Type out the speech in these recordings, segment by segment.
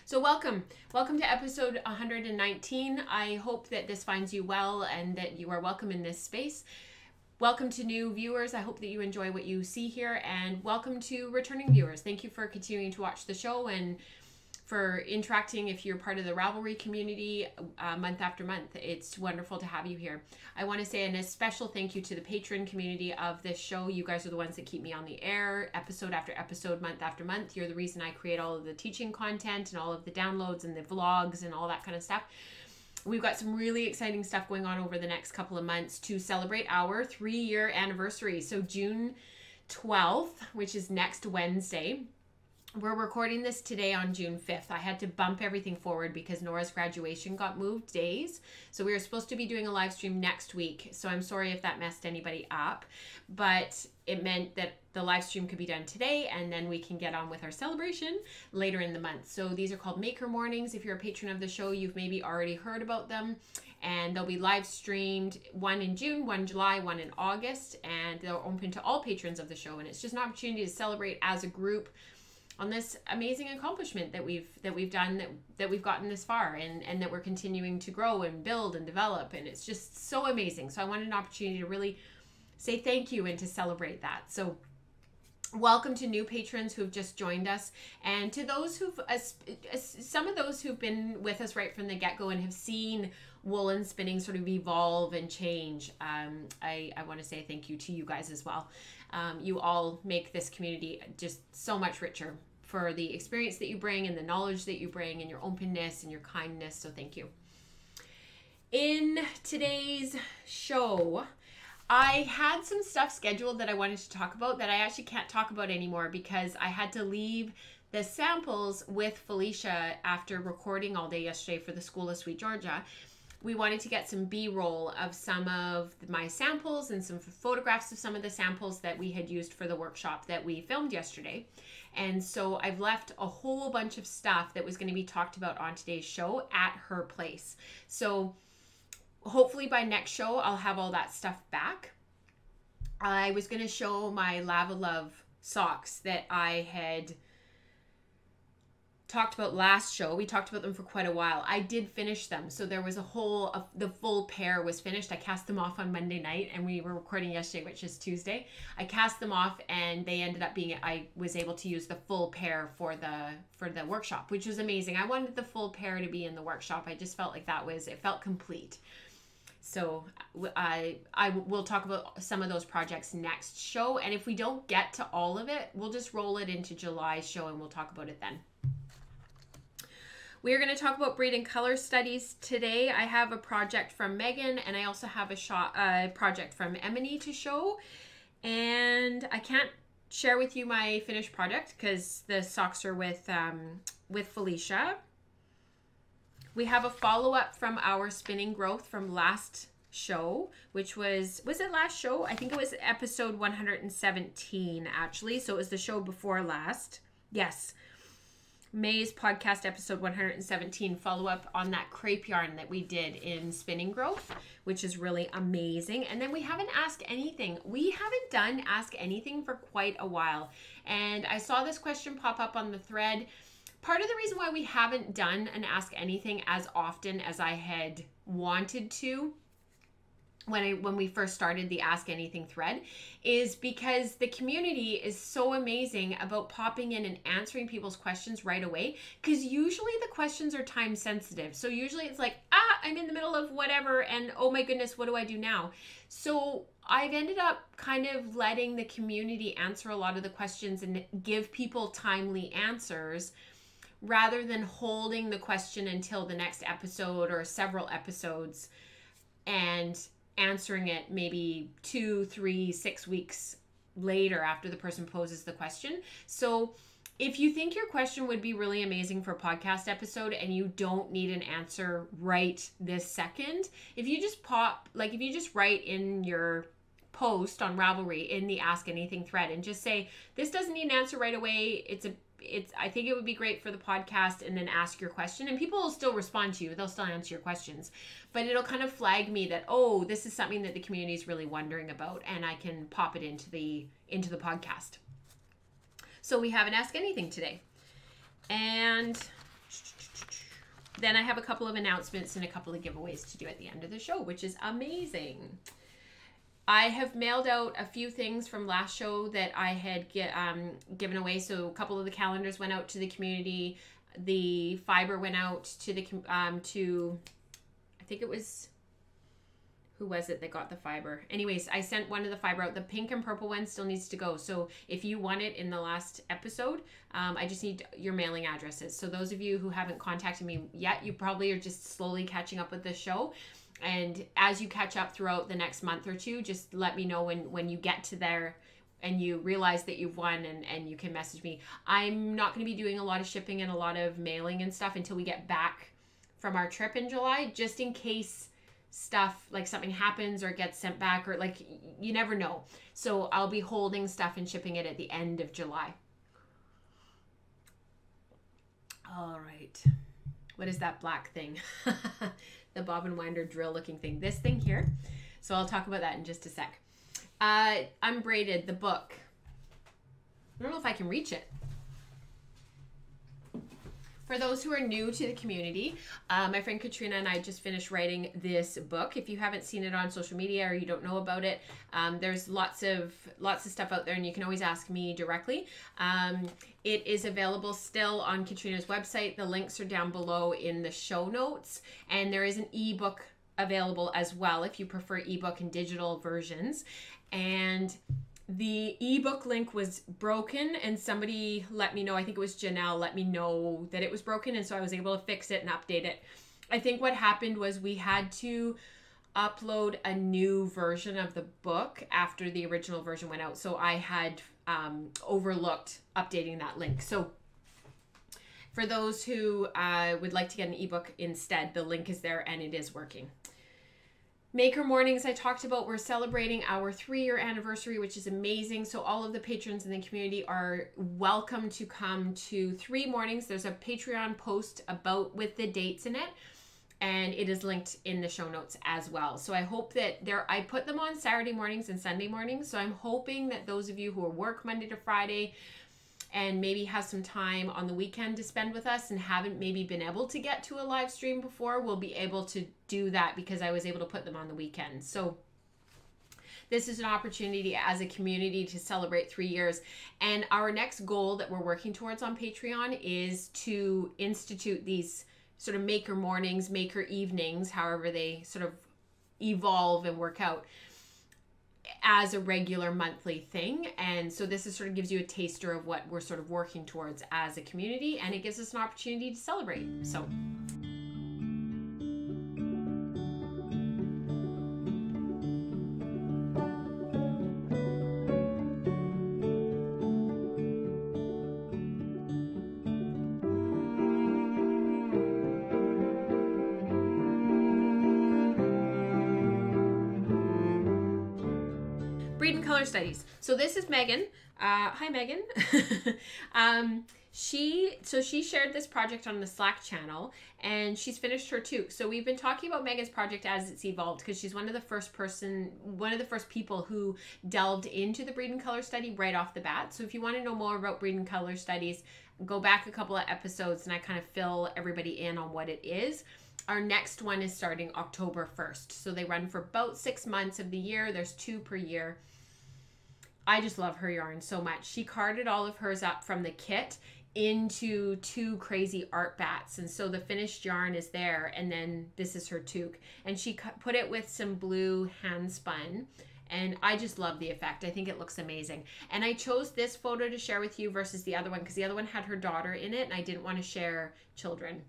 So welcome to episode 119. I hope that this finds you well and that you are welcome in this space. Welcome to new viewers. I hope that you enjoy what you see here, and welcome to returning viewers. Thank you for continuing to watch the show and for interacting if you're part of the Ravelry community month after month. It's wonderful to have you here. I want to say a special thank you to the patron community of this show. You guys are the ones that keep me on the air episode after episode, month after month. You're the reason I create all of the teaching content and all of the downloads and the vlogs and all that kind of stuff. We've got some really exciting stuff going on over the next couple of months to celebrate our 3-year anniversary. So June 12th, which is next Wednesday. We're recording this today on June 5th. I had to bump everything forward because Nora's graduation got moved days. So we were supposed to be doing a live stream next week. So I'm sorry if that messed anybody up, but it meant that the live stream could be done today and then we can get on with our celebration later in the month. So these are called Maker Mornings. If you're a patron of the show, you've maybe already heard about them, and they'll be live streamed, one in June, one in July, one in August, and they're open to all patrons of the show. And it's just an opportunity to celebrate as a group on this amazing accomplishment that we've done, that we've gotten this far, and that we're continuing to grow and build and develop, and it's just so amazing. So I wanted an opportunity to really say thank you and to celebrate that. So welcome to new patrons who've just joined us, and to those who've some of those who've been with us right from the get-go and have seen woolen spinning sort of evolve and change. I want to say thank you to you guys as well. You all make this community just so much richer for the experience that you bring and the knowledge that you bring and your openness and your kindness. So thank you. In today's show, I had some stuff scheduled that I wanted to talk about that I actually can't talk about anymore because I had to leave the samples with Felicia after recording all day yesterday for the School of Sweet Georgia. We wanted to get some B-roll of some of my samples and some photographs of some of the samples that we had used for the workshop that we filmed yesterday. And so I've left a whole bunch of stuff that was going to be talked about on today's show at her place. So hopefully by next show, I'll have all that stuff back. I was going to show my Lava Love socks that I had talked about last show. We talked about them for quite a while. I did finish them. So there was the full pair was finished. I cast them off on Monday night and we were recording yesterday, which is Tuesday. I cast them off and they ended up being, I was able to use the full pair for the workshop, which was amazing. I wanted the full pair to be in the workshop. I just felt like it felt complete. So I will talk about some of those projects next show. And if we don't get to all of it, we'll just roll it into July's show and we'll talk about it then. We are going to talk about breed and color studies today. I have a project from Megan and I also have a project from Emily to show. And I can't share with you my finished product because the socks are with Felicia. We have a follow-up from our spinning growth from last show, which was it last show? I think it was episode 117 actually. So it was the show before last. Yes. May's podcast episode 117, follow up on that crepe yarn that we did in spinning growth, which is really amazing. And then we haven't asked anything. We haven't done ask anything for quite a while. And I saw this question pop up on the thread. Part of the reason why we haven't done an ask anything as often as I had wanted to when we first started the Ask Anything thread is because the community is so amazing about popping in and answering people's questions right away, because usually the questions are time sensitive. So usually it's like, I'm in the middle of whatever and oh my goodness, what do I do now? So I've ended up kind of letting the community answer a lot of the questions and give people timely answers rather than holding the question until the next episode or several episodes and answering it maybe 2, 3, 6 weeks later after the person poses the question. So if you think your question would be really amazing for a podcast episode and you don't need an answer right this second, if you just write in your post on Ravelry in the Ask Anything thread and just say, this doesn't need an answer right away. I think it would be great for the podcast, and then ask your question, and people will still respond to you. They'll still answer your questions, but it'll kind of flag me that, oh, this is something that the community is really wondering about, and I can pop it into the podcast. So we have an Ask Anything today. And then I have a couple of announcements and a couple of giveaways to do at the end of the show, which is amazing. I have mailed out a few things from last show that I had given away. So a couple of the calendars went out to the community. The fiber went out to the I think it was, who was it that got the fiber? Anyways, I sent one of the fiber out. The pink and purple one still needs to go. So if you won it in the last episode, I just need your mailing addresses. So those of you who haven't contacted me yet, you probably are just slowly catching up with the show. And as you catch up throughout the next month or two, just let me know when you get to there and you realize that you've won, and you can message me. I'm not going to be doing a lot of shipping and a lot of mailing and stuff until we get back from our trip in July, just in case stuff like something happens or gets sent back, or like, you never know. So I'll be holding stuff and shipping it at the end of July. All right. What is that black thing? The bobbin winder drill looking thing. This thing here. So I'll talk about that in just a sec. Unbraided, the book. I don't know if I can reach it. For those who are new to the community, my friend Katrina and I just finished writing this book. If you haven't seen it on social media or you don't know about it, there's lots of stuff out there, and you can always ask me directly. It is available still on Katrina's website. The links are down below in the show notes, and there is an ebook available as well if you prefer ebook and digital versions. And the ebook link was broken, and somebody let me know, I think it was Janelle, let me know that it was broken, and so I was able to fix it and update it. I think what happened was we had to upload a new version of the book after the original version went out, so I had overlooked updating that link. So for those who would like to get an ebook instead, the link is there and it is working. Maker Mornings, I talked about, we're celebrating our 3-year anniversary, which is amazing. So all of the patrons in the community are welcome to come to 3 mornings. There's a Patreon post with the dates in it, and it is linked in the show notes as well. So I hope that I put them on Saturday mornings and Sunday mornings. So I'm hoping that those of you who work Monday to Friday and maybe have some time on the weekend to spend with us and haven't maybe been able to get to a live stream before, will be able to do that because I was able to put them on the weekend. So this is an opportunity as a community to celebrate 3 years. And our next goal that we're working towards on Patreon is to institute these sort of maker mornings, maker evenings, however they sort of evolve and work out, as a regular monthly thing. And so this is sort of gives you a taster of what we're sort of working towards as a community, and it gives us an opportunity to celebrate. So color studies. So this is Megan. Hi, Megan. She shared this project on the Slack channel, and she's finished her toque. So we've been talking about Megan's project as it's evolved, because she's one of the first people who delved into the Breed and Color study right off the bat. So if you want to know more about Breed and Color studies, go back a couple of episodes and I kind of fill everybody in on what it is. Our next one is starting October 1st. So they run for about 6 months of the year. There's 2 per year. I just love her yarn so much. She carded all of hers up from the kit into 2 crazy art bats, and so the finished yarn is there, and then this is her toque, and she put it with some blue hand spun, and I just love the effect. I think it looks amazing. And I chose this photo to share with you versus the other one because the other one had her daughter in it, and I didn't want to share children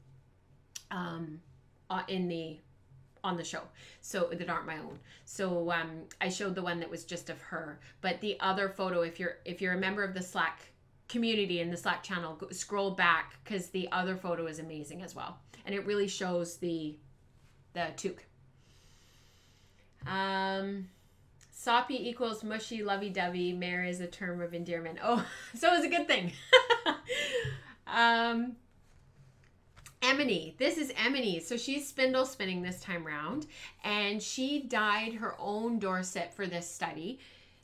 on the show, so that aren't my own. So I showed the one that was just of her. But the other photo, if you're a member of the Slack community and the Slack channel, scroll back, because the other photo is amazing as well, and it really shows the toque. Soppy equals mushy, lovey-dovey. Mare is a term of endearment. Oh, so it's a good thing. Emily, this is Emily. So she's spindle spinning this time round, and she dyed her own Dorset for this study.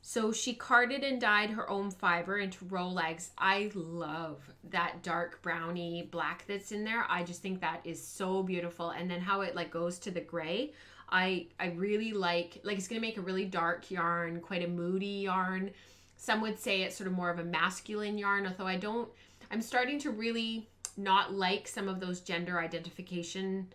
So she carded and dyed her own fiber into row legs. I love that dark browny black that's in there. I just think that is so beautiful. And then how it like goes to the gray. I really like it's going to make a really dark yarn, quite a moody yarn. Some would say it's sort of more of a masculine yarn, although I'm starting to really not like some of those gender identification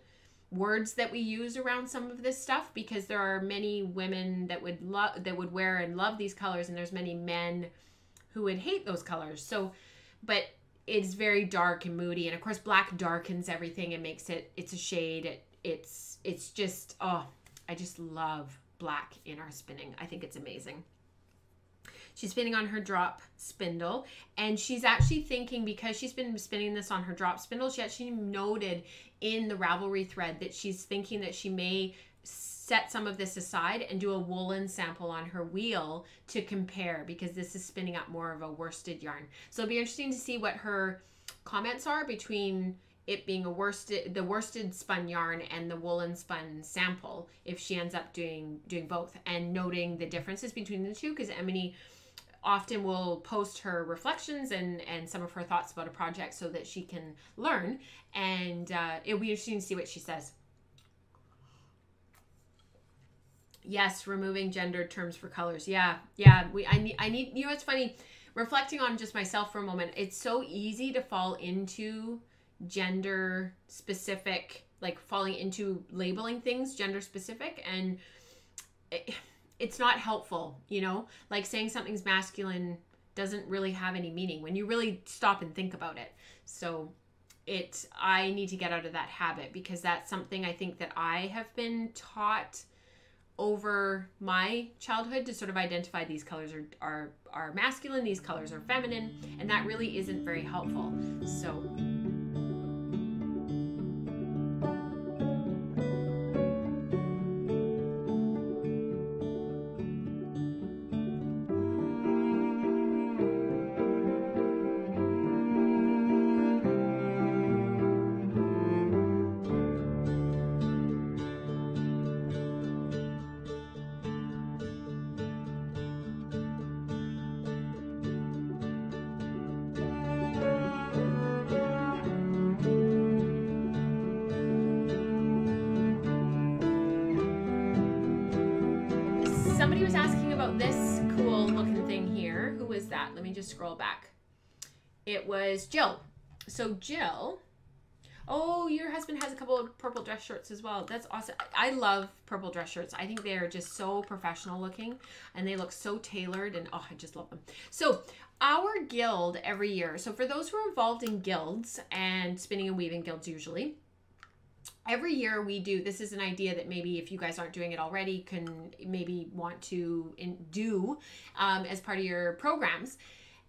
words that we use around some of this stuff, because there are many women that would wear and love these colors, and there's many men who would hate those colors. So, but it's very dark and moody, and of course black darkens everything and makes it's a shade. It's just, oh, I just love black in our spinning. I think it's amazing. She's spinning on her drop spindle, and she's actually thinking, because she's been spinning this on her drop spindle, she actually noted in the Ravelry thread that she's thinking that she may set some of this aside and do a woolen sample on her wheel to compare, because this is spinning up more of a worsted yarn. So it'll be interesting to see what her comments are between it being the worsted spun yarn and the woolen spun sample, if she ends up doing both, and noting the differences between the two, because Emily often will post her reflections and some of her thoughts about a project so that she can learn, and it'll be interesting to see what she says. Yes, removing gendered terms for colors. Yeah. I need, you know, it's funny, reflecting on just myself for a moment, it's so easy to fall into gender specific, like falling into labeling things gender specific, and it's not helpful, you know, like saying something's masculine doesn't really have any meaning when you really stop and think about it. So I need to get out of that habit, because that's something I think that I have been taught over my childhood, to sort of identify these colors are masculine, these colors are feminine, and that really isn't very helpful. So somebody was asking about this cool looking thing here. Who was that? Let me just scroll back. It was Jill. So Jill, oh, your husband has a couple of purple dress shirts as well. That's awesome. I love purple dress shirts. I think they are just so professional looking, and they look so tailored, and oh, I just love them. So our guild every year, so for those who are involved in guilds and spinning and weaving guilds usually, every year we do, this is an idea that maybe if you guys aren't doing it already, can maybe want to do as part of your programs.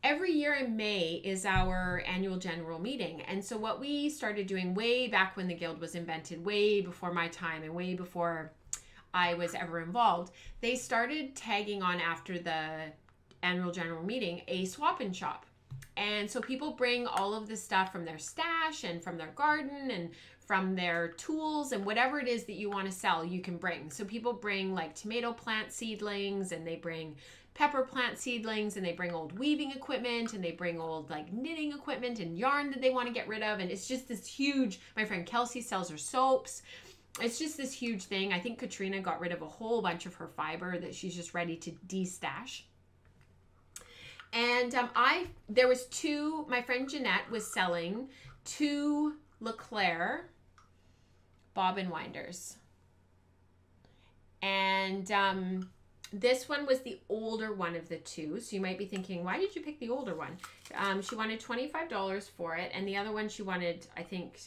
Every year in May is our annual general meeting. And so what we started doing way back when the guild was invented, way before my time and way before I was ever involved, they started tagging on after the annual general meeting a swap and shop. And so people bring all of this stuff from their stash and from their garden and from their tools, and whatever it is that you want to sell, you can bring. So people bring like tomato plant seedlings, and they bring pepper plant seedlings, and they bring old weaving equipment, and they bring old like knitting equipment and yarn that they want to get rid of. And it's just this huge, my friend Kelsey sells her soaps. It's just this huge thing. I think Katrina got rid of a whole bunch of her fiber that she's just ready to de-stash. And there was two, my friend Jeanette was selling 2 Leclerc bobbin winders. And this one was the older one of the two. So you might be thinking, why did you pick the older one? She wanted $25 for it. And the other one she wanted, I think,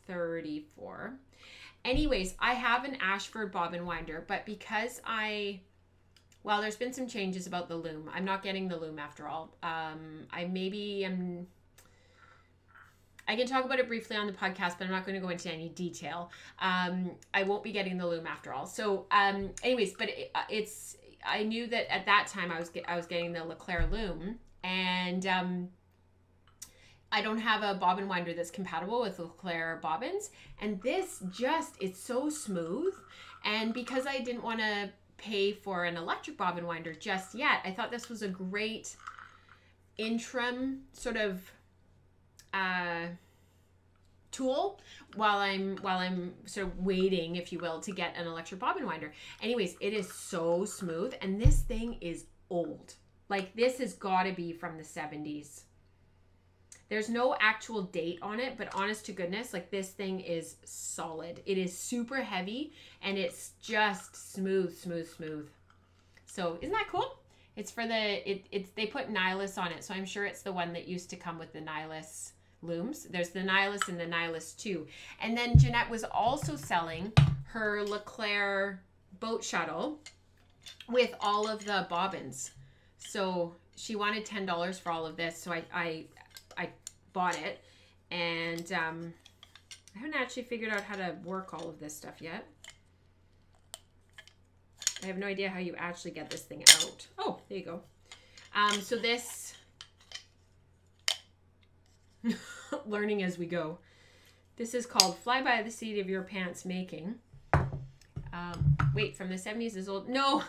$34. Anyways, I have an Ashford bobbin winder, but because well, there's been some changes about the loom. I'm not getting the loom after all. I can talk about it briefly on the podcast, but I'm not going to go into any detail. I won't be getting the loom after all. So anyways, but I knew that at that time I was getting the Leclerc loom, and I don't have a bobbin winder that's compatible with Leclerc bobbins. And this it's so smooth. And because I didn't want to pay for an electric bobbin winder just yet. I thought this was a great interim sort of tool while I'm sort of waiting, if you will, to get an electric bobbin winder. Anyways, it is so smooth, and this thing is old. Like, this has got to be from the 70s. There's no actual date on it, but honest to goodness, like, this thing is solid. It is super heavy, and it's just smooth, smooth, smooth. So isn't that cool? It's for the, they put Nihilus on it, so I'm sure it's the one that used to come with the Nihilus looms. There's the Nihilus and the Nihilus 2. And then Jeanette was also selling her Leclerc boat shuttle with all of the bobbins. So she wanted $10 for all of this, so I bought it, and I haven't actually figured out how to work all of this stuff yet. I have no idea how you actually get this thing out. Oh, there you go. So this, learning as we go. This is called Fly by the Seat of Your Pants Making. Wait, from the 70s is old? No,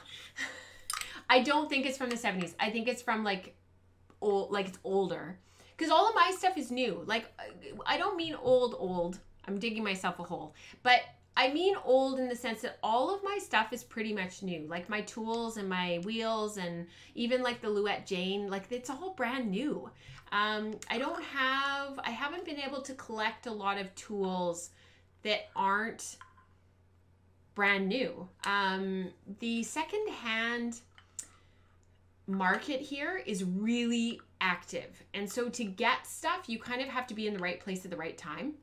I don't think it's from the 70s. I think it's from like old, like it's older. Because all of my stuff is new. Like, I don't mean old. I'm digging myself a hole. But I mean old in the sense that all of my stuff is pretty much new. Like my tools and my wheels and even like the Louette Jane. Like, it's all brand new. I haven't been able to collect a lot of tools that aren't brand new. The secondhand market here is really active, and so to get stuff you kind of have to be in the right place at the right time,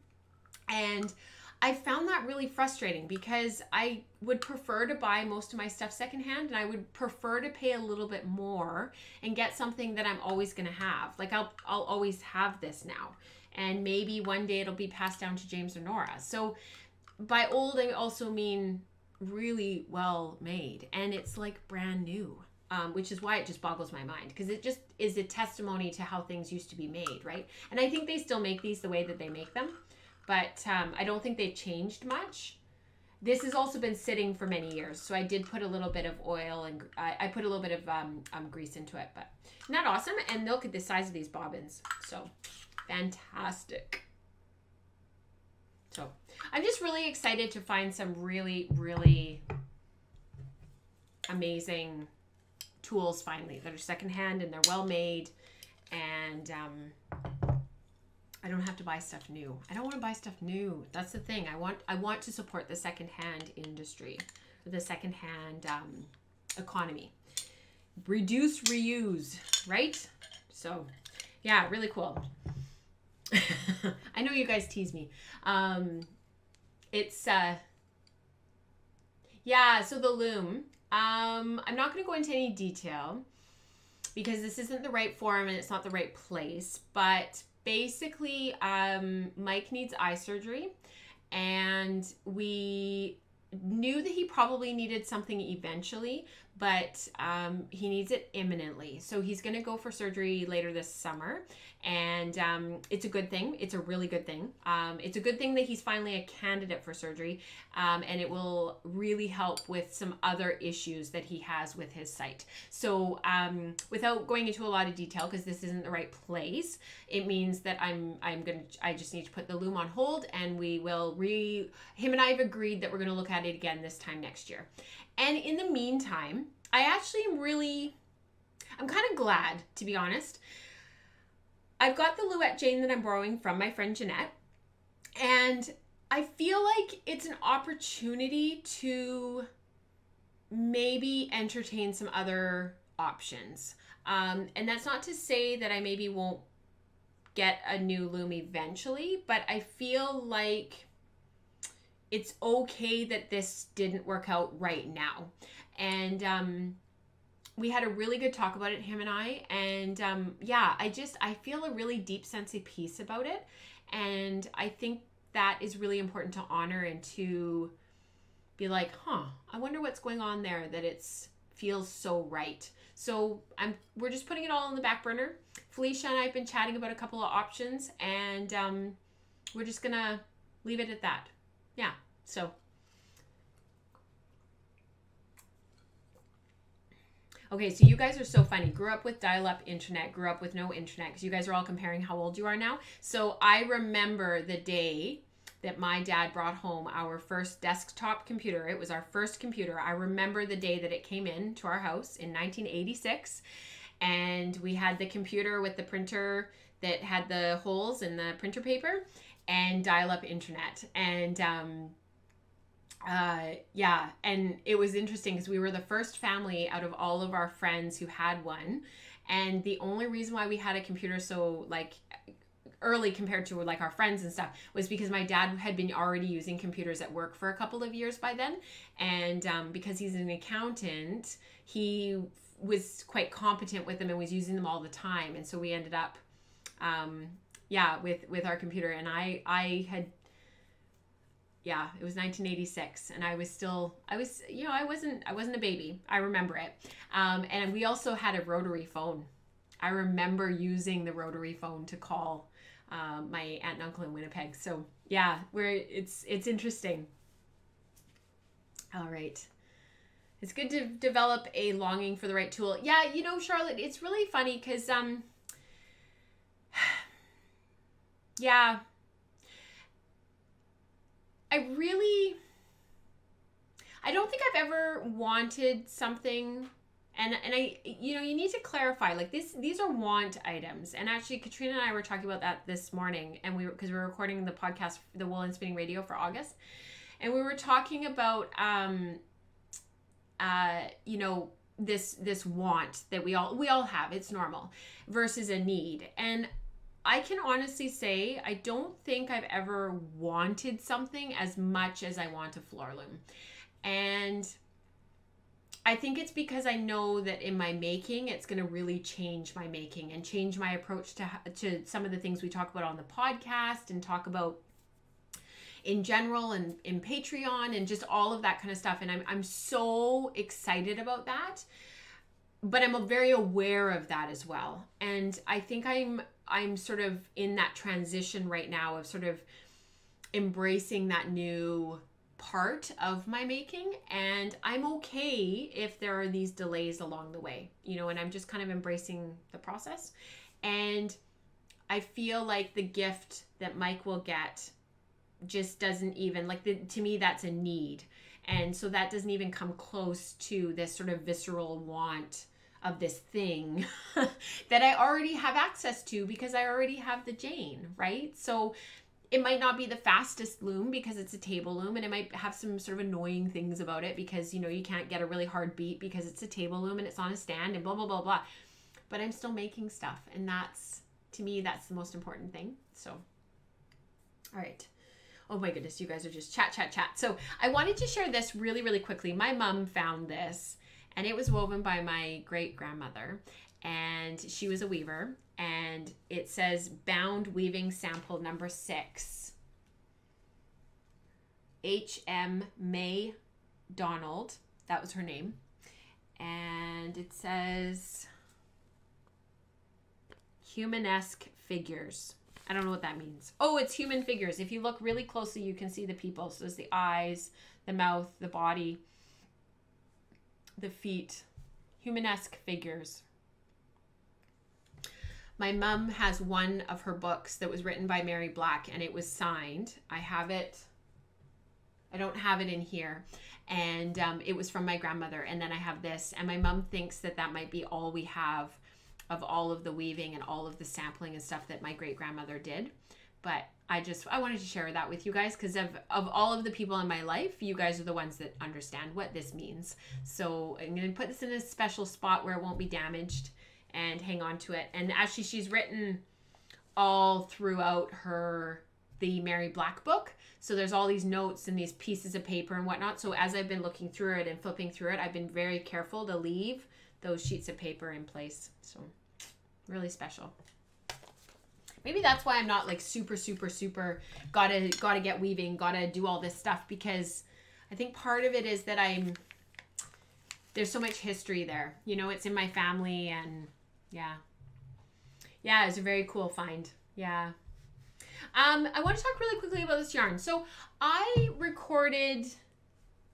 and I found that really frustrating because I would prefer to buy most of my stuff secondhand, and I would prefer to pay a little bit more and get something that I'm always going to have. Like, I'll always have this now, and maybe one day it'll be passed down to James or Nora. So by old, I also mean really well made, and it's like brand new. Which is why it just boggles my mind, because it just is a testimony to how things used to be made, right? And I think they still make these the way that they make them, but I don't think they've changed much. This has also been sitting for many years, so I did put a little bit of oil and I put a little bit of grease into it, but isn't that awesome? And look at the size of these bobbins, so fantastic. So I'm just really excited to find some really, really amazing tools finally that are secondhand and they're well made, and I don't have to buy stuff new. I don't want to buy stuff new. That's the thing. I want to support the secondhand industry, the secondhand economy. Reduce, reuse, right? So yeah, really cool. I know you guys tease me. It's yeah, so the loom, I'm not going to go into any detail because this isn't the right forum and it's not the right place, but basically Mike needs eye surgery, and we knew that he probably needed something eventually, but he needs it imminently. So he's going to go for surgery later this summer, and it's a good thing. It's a really good thing. It's a good thing that he's finally a candidate for surgery, and it will really help with some other issues that he has with his sight. So without going into a lot of detail, because this isn't the right place, it means that I just need to put the loom on hold, and we will him and I have agreed that we're going to look at it again this time next year. And in the meantime, I'm kind of glad, to be honest. I've got the Louette Jane that I'm borrowing from my friend Jeanette, and I feel like it's an opportunity to maybe entertain some other options. And that's not to say that I maybe won't get a new loom eventually, but I feel like it's okay that this didn't work out right now. And we had a really good talk about it, him and I, and yeah, I feel a really deep sense of peace about it, and I think that is really important to honor and to be like, I wonder what's going on there, that feels so right. So we're just putting it all on the back burner. Felicia and I have been chatting about a couple of options, and we're just gonna leave it at that. Yeah, so Okay, so you guys are so funny. Grew up with dial-up internet, grew up with no internet, because you guys are all comparing how old you are now. So I remember the day that my dad brought home our first desktop computer. It was our first computer. I remember the day that it came in to our house in 1986. And we had the computer with the printer that had the holes in the printer paper and dial-up internet. And yeah, and it was interesting because we were the first family out of all of our friends who had one. And the only reason why we had a computer so like early compared to like our friends and stuff was because my dad had been already using computers at work for a couple of years by then. And because he's an accountant, he was quite competent with them and was using them all the time. And so we ended up yeah, with our computer. And I had, yeah, it was 1986, and I was, you know, I wasn't a baby. I remember it. And we also had a rotary phone. I remember using the rotary phone to call my aunt and uncle in Winnipeg. So yeah, it's interesting. All right. It's good to develop a longing for the right tool. Yeah, you know, Charlotte, it's really funny because yeah, I don't think I've ever wanted something, and I, you know, you need to clarify, like these are want items. And actually Katrina and I were talking about that this morning, and because we were recording the podcast, the Wool and Spinning Radio, for August, and we were talking about you know, this want that we all have, it's normal, versus a need. And I can honestly say I don't think I've ever wanted something as much as I want a floor loom. And I think it's because I know that in my making, it's going to really change my making and change my approach to some of the things we talk about on the podcast and talk about in general and in Patreon and just all of that kind of stuff. And I'm so excited about that, but I'm very aware of that as well. And I think I'm sort of in that transition right now of sort of embracing that new part of my making, and I'm okay if there are these delays along the way, you know, and I'm just kind of embracing the process. And I feel like the gift that Mike will get just doesn't even, like, to me, that's a need. And so that doesn't even come close to this sort of visceral want of this thing that I already have access to because I already have the Jane, right? So it might not be the fastest loom because it's a table loom, and it might have some sort of annoying things about it because, you know, you can't get a really hard beat because it's a table loom and it's on a stand and blah, blah, blah, blah. But I'm still making stuff, and that's, to me, that's the most important thing. So, all right. Oh my goodness, you guys are just chat. So I wanted to share this really, really quickly. My mom found this, and it was woven by my great-grandmother, and she was a weaver, and it says bound weaving sample number 6. H.M. May Donald, that was her name. And it says humanesque figures. I don't know what that means. Oh, it's human figures. If you look really closely, you can see the people. So there's the eyes, the mouth, the body, the feet. Humanesque figures. My mom has one of her books that was written by Mary Black, and it was signed. I have it. I don't have it in here. And it was from my grandmother. And then I have this. And my mom thinks that that might be all we have of all of the weaving and all of the sampling and stuff that my great-grandmother did. But I wanted to share that with you guys because of all of the people in my life, you guys are the ones that understand what this means. So I'm going to put this in a special spot where it won't be damaged and hang on to it. And actually, she's written all throughout the Mary Black book. So there's all these notes and these pieces of paper and whatnot. So as I've been looking through it and flipping through it, I've been very careful to leave those sheets of paper in place. So really special. Maybe that's why I'm not like super gotta get weaving, gotta do all this stuff, because I think part of it is that there's so much history there. You know, it's in my family, and yeah, it's a very cool find. Yeah. I want to talk really quickly about this yarn. So I recorded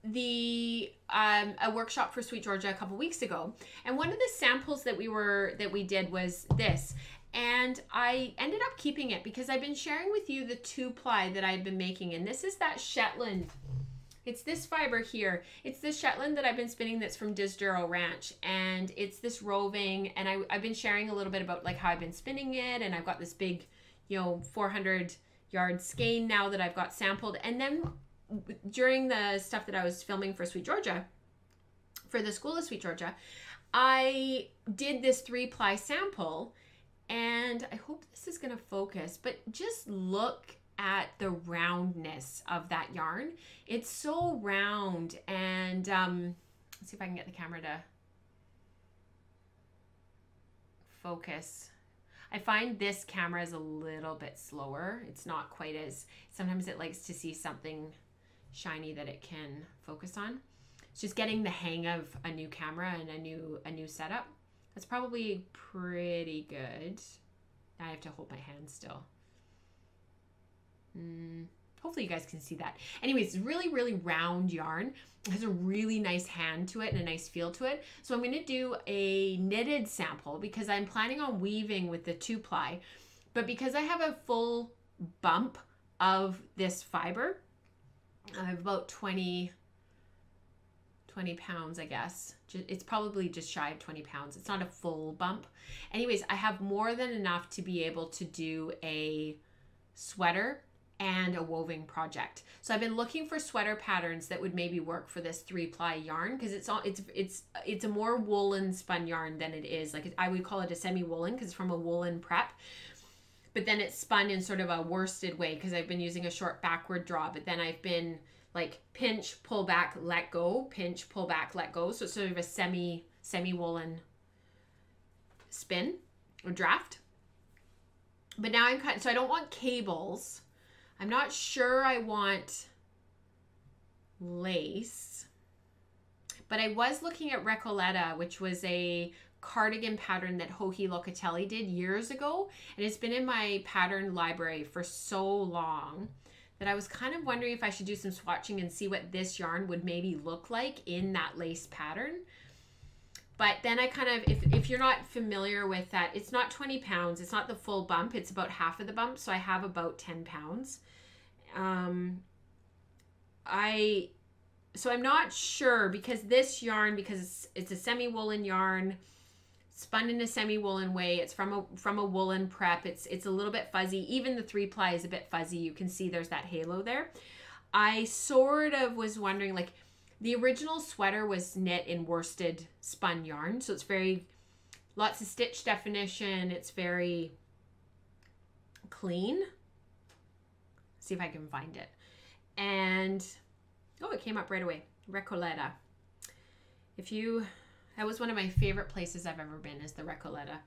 a workshop for Sweet Georgia a couple weeks ago, and one of the samples that we did was this, and I ended up keeping it because I've been sharing with you the 2-ply that I've been making, and this is that Shetland. It's this fiber here. It's this Shetland that I've been spinning that's from Disduro Ranch, and it's this roving, and I've been sharing a little bit about like how I've been spinning it, and I've got this big, 400 yard skein now that I've got sampled. And then during the stuff that I was filming for Sweet Georgia, for the School of Sweet Georgia, I did this 3-ply sample, and I hope this is going to focus, but just look at the roundness of that yarn. It's so round, and let's see if I can get the camera to focus. I find this camera is a little bit slower. It's not quite as, sometimes it likes to see something shiny that it can focus on. It's just getting the hang of a new camera and a new setup. That's probably pretty good. I have to hold my hand still. Hopefully you guys can see that. Anyways, it's really, really round yarn. It has a really nice hand to it and a nice feel to it. So I'm going to do a knitted sample because I'm planning on weaving with the 2-ply. But because I have a full bump of this fiber, I have about 20 pounds, I guess. It's probably just shy of 20 pounds. It's not a full bump. Anyways, I have more than enough to be able to do a sweater and a woving project. So I've been looking for sweater patterns that would maybe work for this 3-ply yarn, because it's a more woolen spun yarn than it is, like, I would call it a semi-woolen because it's from a woolen prep, but then it's spun in sort of a worsted way because I've been using a short backward draw, but then I've been like pinch, pull back, let go, pinch, pull back, let go. So it's sort of a semi-woolen spin or draft. But now I'm cutting, so I don't want cables. I'm not sure I want lace, but I was looking at Recoleta, which was a cardigan pattern that Joji Locatelli did years ago, and it's been in my pattern library for so long that I was kind of wondering if I should do some swatching and see what this yarn would maybe look like in that lace pattern. But then I kind of, if you're not familiar with that, it's not 20 pounds. It's not the full bump. It's about half of the bump. So I have about 10 pounds. So I'm not sure, because this yarn, because it's a semi-woolen yarn, spun in a semi-woolen way. It's from a woolen prep. It's a little bit fuzzy. Even the 3-ply is a bit fuzzy. You can see there's that halo there. I sort of was wondering, like, the original sweater was knit in worsted spun yarn, so it's very, lots of stitch definition. It's very clean. See if I can find it. And, oh, it came up right away. Recoleta. That was one of my favorite places I've ever been, is the Recoleta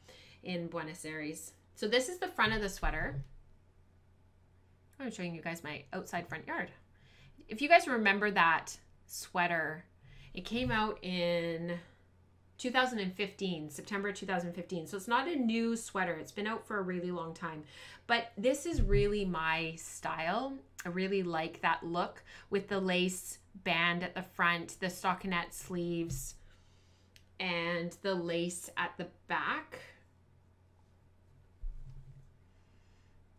in Buenos Aires. So this is the front of the sweater. I'm showing you guys my outside front yard. If you guys remember that sweater, it came out in 2015, September 2015. So it's not a new sweater. It's been out for a really long time. But this is really my style. I really like that look with the lace band at the front, the stockinette sleeves, and the lace at the back.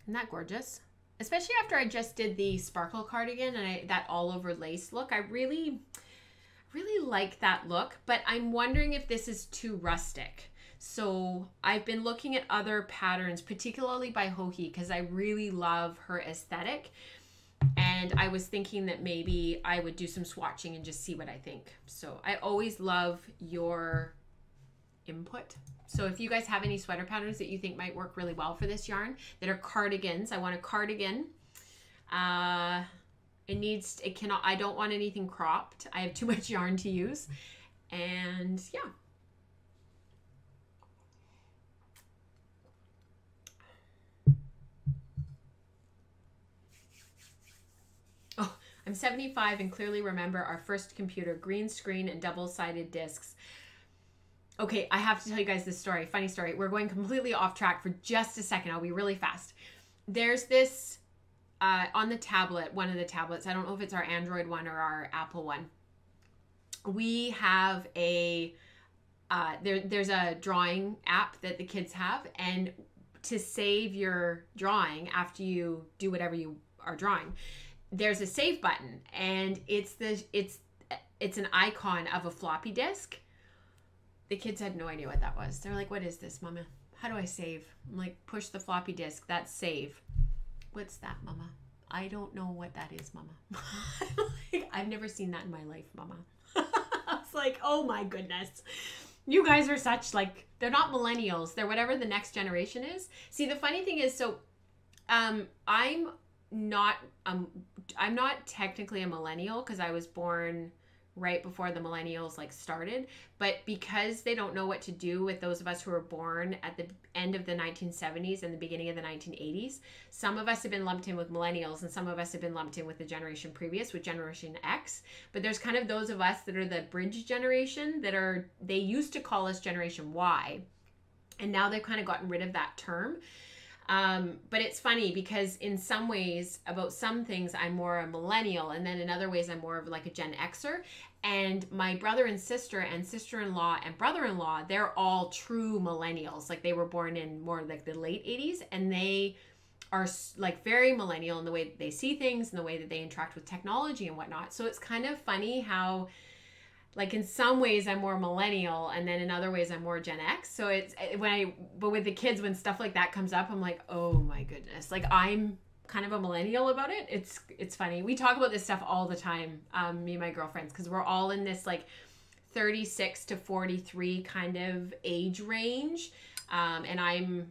Isn't that gorgeous? Especially after I just did the sparkle cardigan and that all over lace look. I really like that look, but I'm wondering if this is too rustic. So I've been looking at other patterns, particularly by Joji, because I really love her aesthetic. And I was thinking that maybe I would do some swatching and just see what I think. So I always love your input. So if you guys have any sweater patterns that you think might work really well for this yarn that are cardigans, I want a cardigan. I don't want anything cropped. I have too much yarn to use. And yeah. Oh, I'm 75 and clearly remember our first computer, green screen and double-sided discs. Okay, I have to tell you guys this story, funny story. We're going completely off track for just a second. I'll be really fast. There's this, on the tablet, one of the tablets, I don't know if it's our Android one or our Apple one, we have there's a drawing app that the kids have, and to save your drawing after you do whatever you are drawing, there's a save button, and it's an icon of a floppy disk. The kids had no idea what that was. They're like, what is this, Mama? How do I save? I'm like, push the floppy disk. That's save. What's that, Mama? I don't know what that is, Mama. Like, I've never seen that in my life, Mama. I was like, oh my goodness. You guys are such, like, they're not millennials. They're whatever the next generation is. See, the funny thing is, so I'm not technically a millennial because I was born right before the millennials like started, but because they don't know what to do with those of us who were born at the end of the 1970s and the beginning of the 1980s, some of us have been lumped in with millennials and some of us have been lumped in with the generation previous, with Generation X. But there's kind of those of us that are the bridge generation they used to call us Generation Y, and now they've kind of gotten rid of that term. But it's funny because in some ways, about some things, I'm more a millennial, and then in other ways, I'm more of like a Gen Xer. And my brother and sister and sister-in-law and brother-in-law, they're all true millennials. Like, they were born in more like the late 80s, and they are like very millennial in the way that they see things and the way that they interact with technology and whatnot. So it's kind of funny how, like, in some ways I'm more millennial, and then in other ways I'm more Gen X. So it's but with the kids, when stuff like that comes up, I'm like, oh my goodness, like, I'm kind of a millennial about it. It's funny. We talk about this stuff all the time, me and my girlfriends, because we're all in this like 36 to 43 kind of age range, and I'm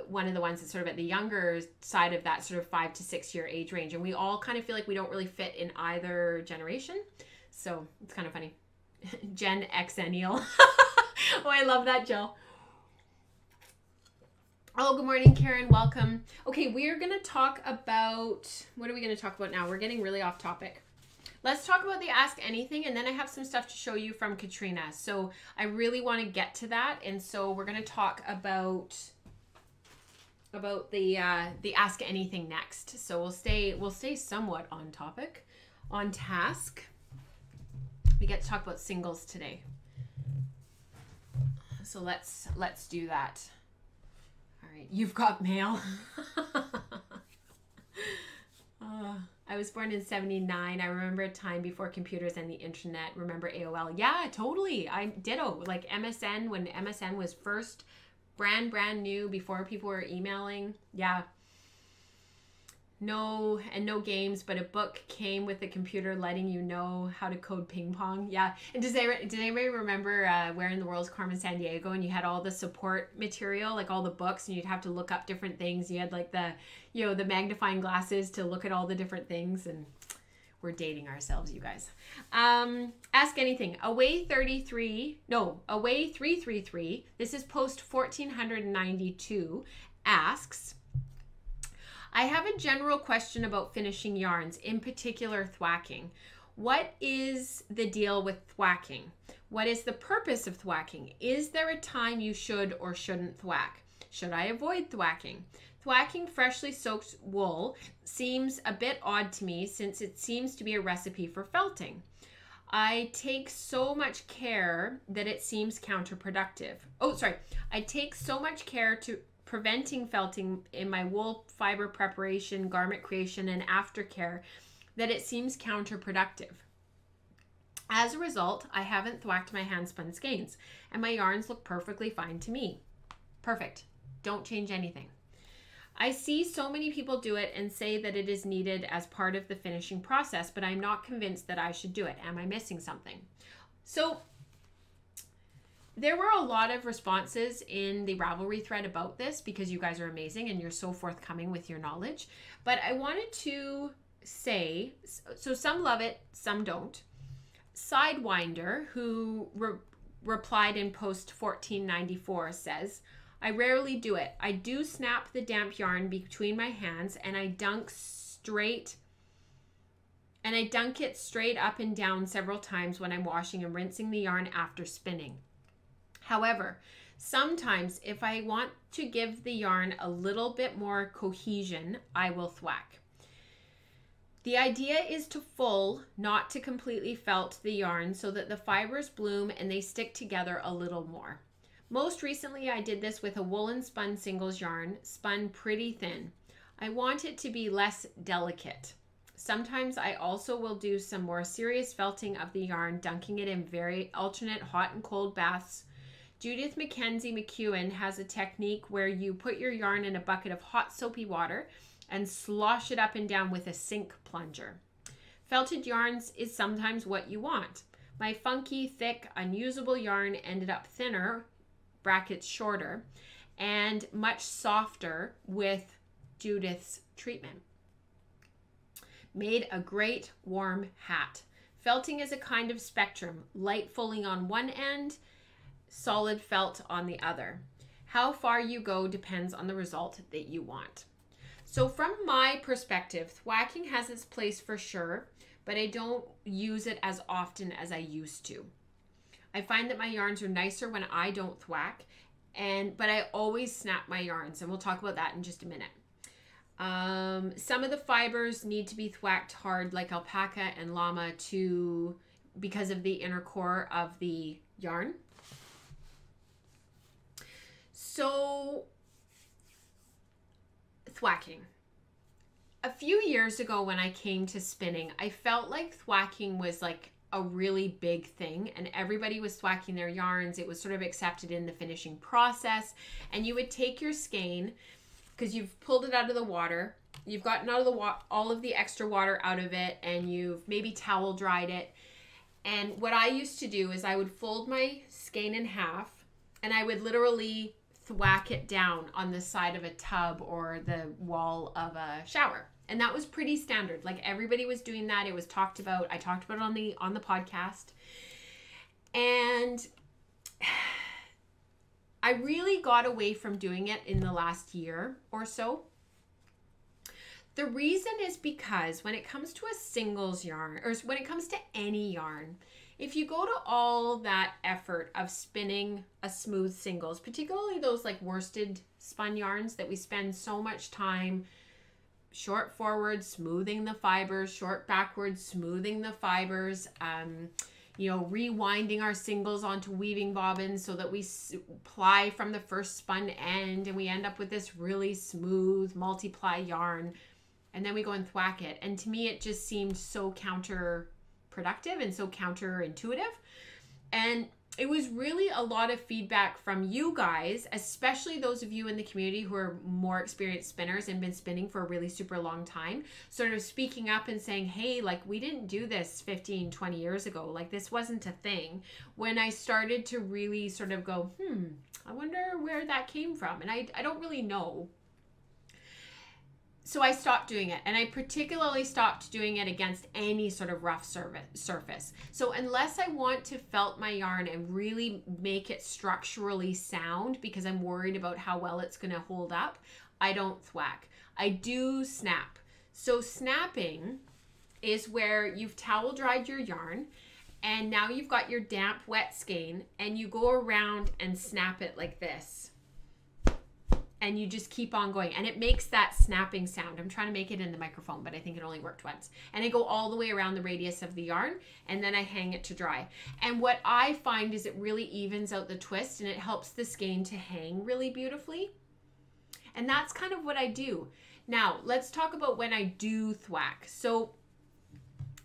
one of the ones that's sort of at the younger side of that sort of 5 to 6 year age range, and we all kind of feel like we don't really fit in either generation. So it's kind of funny. Gen Xennial. Oh, I love that, Jill. Oh, good morning, Karen. Welcome. Okay, we're going to talk about, what are we going to talk about now? We're getting really off topic. Let's talk about the Ask Anything, and then I have some stuff to show you from Katrina. So I really want to get to that, and so we're going to talk about the Ask Anything next. So we'll stay somewhat on topic, on task. We get to talk about singles today. So let's do that. All right, you've got mail. I was born in 79. I remember a time before computers and the internet. Remember AOL? Yeah, totally. I ditto. Like MSN, when MSN was first brand new, before people were emailing. Yeah. No games, but a book came with the computer letting you know how to code ping pong. Yeah. And does anybody remember Where in the World's Carmen Sandiego, and you had all the support material, like all the books, and you'd have to look up different things. You had like the magnifying glasses to look at all the different things, and we're dating ourselves, you guys. Ask Anything. Away 333. This is post 1492. Asks, I have a general question about finishing yarns, in particular thwacking. What is the deal with thwacking? What is the purpose of thwacking? Is there a time you should or shouldn't thwack? Should I avoid thwacking? Thwacking freshly soaked wool seems a bit odd to me, since it seems to be a recipe for felting. I take so much care that it seems counterproductive. I take so much care to preventing felting in my wool fiber preparation, garment creation, and aftercare that it seems counterproductive. As a result, I haven't thwacked my handspun skeins, and my yarns look perfectly fine to me. Perfect. Don't change anything. I see so many people do it and say that it is needed as part of the finishing process, but I'm not convinced that I should do it. Am I missing something? So there were a lot of responses in the Ravelry thread about this, because you guys are amazing and you're so forthcoming with your knowledge. But I wanted to say, so some love it, some don't. Sidewinder, who replied in post 1494, says, I rarely do it. I do snap the damp yarn between my hands, and I dunk it straight up and down several times when I'm washing and rinsing the yarn after spinning. However, sometimes if I want to give the yarn a little bit more cohesion, I will thwack. The idea is to full, not to completely felt the yarn so that the fibers bloom and they stick together a little more. Most recently, I did this with a woolen spun singles yarn, spun pretty thin. I want it to be less delicate. Sometimes I also will do some more serious felting of the yarn, dunking it in very alternate hot and cold baths. Judith Mackenzie McEwen has a technique where you put your yarn in a bucket of hot soapy water and slosh it up and down with a sink plunger. Felted yarns is sometimes what you want. My funky, thick, unusable yarn ended up thinner, brackets shorter, and much softer with Judith's treatment. Made a great warm hat. Felting is a kind of spectrum, light fulling on one end, solid felt on the other. How far you go depends on the result that you want. So from my perspective, thwacking has its place for sure, but I don't use it as often as I used to. I find that my yarns are nicer when I don't thwack, but I always snap my yarns, and we'll talk about that in just a minute. Some of the fibers need to be thwacked hard, like alpaca and llama, because of the inner core of the yarn. So, thwacking. A few years ago when I came to spinning, I felt like thwacking was like a really big thing, and everybody was thwacking their yarns. It was sort of accepted in the finishing process, and you would take your skein, because you've pulled it out of the water, you've gotten out of the all of the extra water out of it, and you've maybe towel dried it. And what I used to do is I would fold my skein in half, and I would literally thwack it down on the side of a tub or the wall of a shower. And that was pretty standard. Like, everybody was doing that. It was talked about. I talked about it on the podcast. And I really got away from doing it in the last year or so. The reason is because when it comes to a singles yarn, or when it comes to any yarn, if you go to all that effort of spinning a smooth singles, particularly those like worsted spun yarns that we spend so much time short forward, smoothing the fibers, short backwards, smoothing the fibers, rewinding our singles onto weaving bobbins so that we ply from the first spun end and we end up with this really smooth multiply yarn, and then we go and thwack it. And to me, it just seemed so counterproductive and so counterintuitive. And it was really a lot of feedback from you guys, especially those of you in the community who are more experienced spinners and been spinning for a really super long time, sort of speaking up and saying, hey, like, we didn't do this 15, 20 years ago. Like, this wasn't a thing. When I started to really sort of go, I wonder where that came from. And I don't really know. So I stopped doing it, and I particularly stopped doing it against any sort of rough surface. So unless I want to felt my yarn and really make it structurally sound because I'm worried about how well it's going to hold up, I don't thwack. I do snap. So snapping is where you've towel dried your yarn, and now you've got your damp wet skein, and you go around and snap it like this. And you just keep on going. And it makes that snapping sound. I'm trying to make it in the microphone, but I think it only worked once. And I go all the way around the radius of the yarn, and then I hang it to dry. And what I find is it really evens out the twist, and it helps the skein to hang really beautifully. And that's kind of what I do. Now, let's talk about when I do thwack. So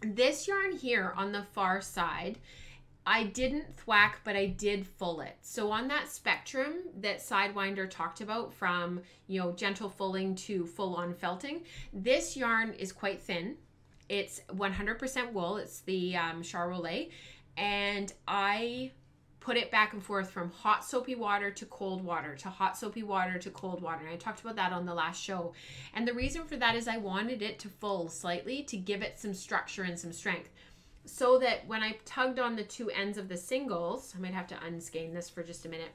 this yarn here on the far side, I didn't thwack, but I did full it. So on that spectrum that Sidewinder talked about, from, gentle fulling to full-on felting, this yarn is quite thin. It's 100% wool. It's the Charolais, and I put it back and forth from hot soapy water to cold water to hot soapy water to cold water. And I talked about that on the last show. And the reason for that is I wanted it to full slightly to give it some structure and some strength. So that when I tugged on the two ends of the singles, I might have to unskein this for just a minute.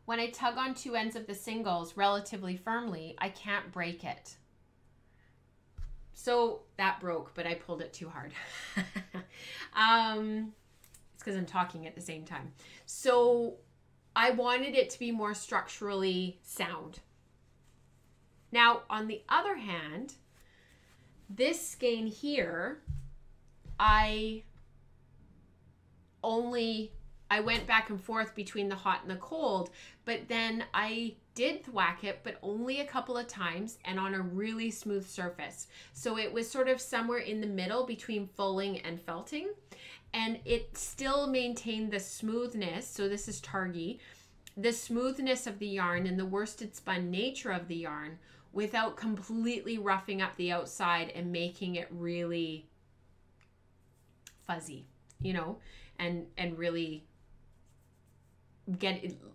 When I tug on two ends of the singles relatively firmly, I can't break it. So that broke, but I pulled it too hard. It's because I'm talking at the same time. So I wanted it to be more structurally sound. Now, on the other hand, This skein here, I went back and forth between the hot and the cold, but then I did thwack it, but only a couple of times and on a really smooth surface. So it was sort of somewhere in the middle between fulling and felting, and it still maintained the smoothness. So this is Targhee, the smoothness of the yarn and the worsted spun nature of the yarn without completely roughing up the outside and making it really fuzzy, you know, and really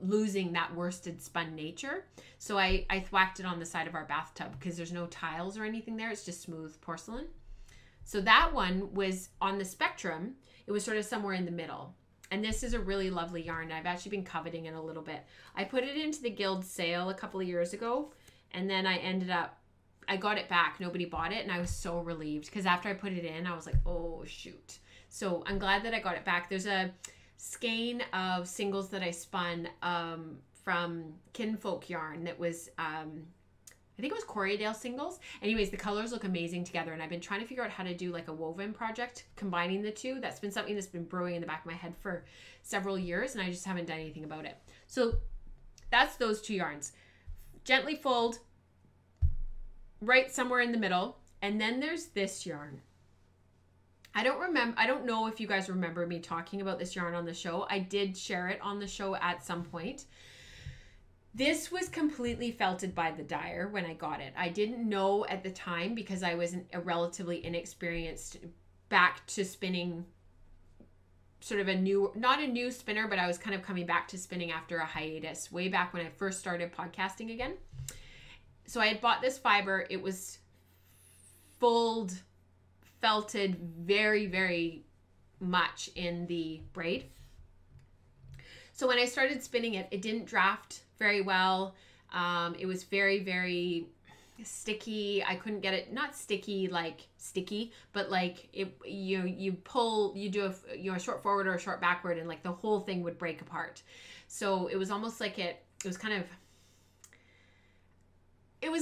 losing that worsted spun nature. So I thwacked it on the side of our bathtub because there's no tiles or anything there. It's just smooth porcelain. So that one was on the spectrum. It was sort of somewhere in the middle. And this is a really lovely yarn. I've actually been coveting it a little bit. I put it into the Guild sale a couple of years ago, and then I got it back. Nobody bought it, and I was so relieved because after I put it in, I was like, oh, shoot. So I'm glad that I got it back. There's a skein of singles that I spun from Kinfolk yarn that was, I think it was Corriedale singles. Anyways, the colors look amazing together, and I've been trying to figure out how to do like a woven project combining the two. That's been something that's been brewing in the back of my head for several years, and I just haven't done anything about it. So that's those two yarns. Gently fold right somewhere in the middle, and then there's this yarn. I don't know if you guys remember me talking about this yarn on the show. I did share it on the show at some point. This was completely felted by the dyer when I got it. I didn't know at the time because I was a relatively inexperienced back to spinning, sort of not a new spinner, but I was kind of coming back to spinning after a hiatus way back when I first started podcasting again. So I had bought this fiber. It was felted very, very much in the braid. So when I started spinning it, it didn't draft very well. It was very, very sticky. I couldn't get it, not sticky like sticky, but like you do a short forward or a short backward, and like the whole thing would break apart. So it was almost like it was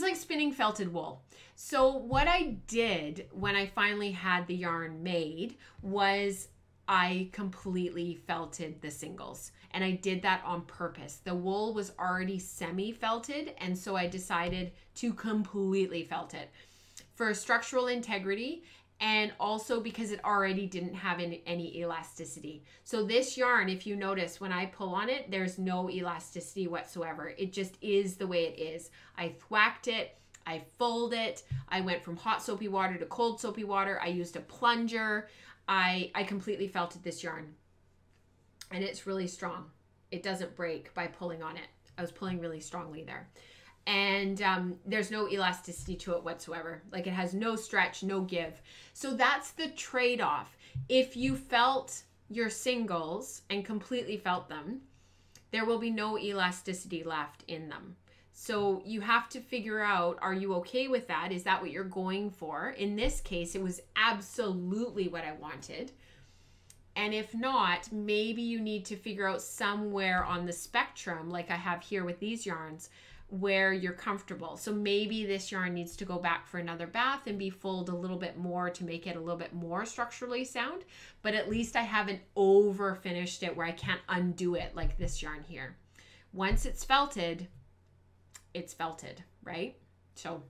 like spinning felted wool. So what I did when I finally had the yarn made was I completely felted the singles, and I did that on purpose. The wool was already semi-felted, and so I decided to completely felt it for structural integrity, and also because it already didn't have any elasticity. So this yarn, if you notice, when I pull on it, there's no elasticity whatsoever. It just is the way it is. I thwacked it, I fold it, I went from hot soapy water to cold soapy water, I used a plunger, I completely felted this yarn, and it's really strong. It doesn't break by pulling on it. I was pulling really strongly there. And there's no elasticity to it whatsoever. Like, it has no stretch, no give. So that's the trade-off. If you felt your singles and completely felt them, there will be no elasticity left in them. So you have to figure out, are you okay with that? Is that what you're going for? In this case, it was absolutely what I wanted. And if not, maybe you need to figure out somewhere on the spectrum, like I have here with these yarns, where you're comfortable. So maybe this yarn needs to go back for another bath and be fulled a little bit more to make it a little bit more structurally sound. But at least I haven't over finished it where I can't undo it like this yarn here. Once it's felted, right? So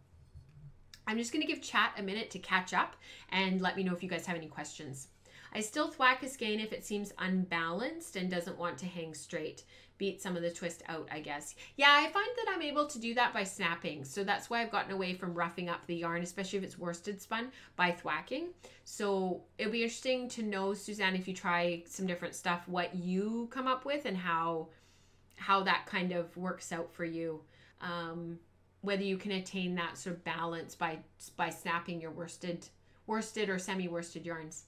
I'm just going to give chat a minute to catch up and let me know if you guys have any questions. I still thwack a skein if it seems unbalanced and doesn't want to hang straight. Beat some of the twist out, I guess. Yeah, I find that I'm able to do that by snapping. So that's why I've gotten away from roughing up the yarn, especially if it's worsted spun, by thwacking. So it'll be interesting to know, Suzanne, if you try some different stuff, what you come up with and how that kind of works out for you. Whether you can attain that sort of balance by snapping your worsted or semi-worsted yarns.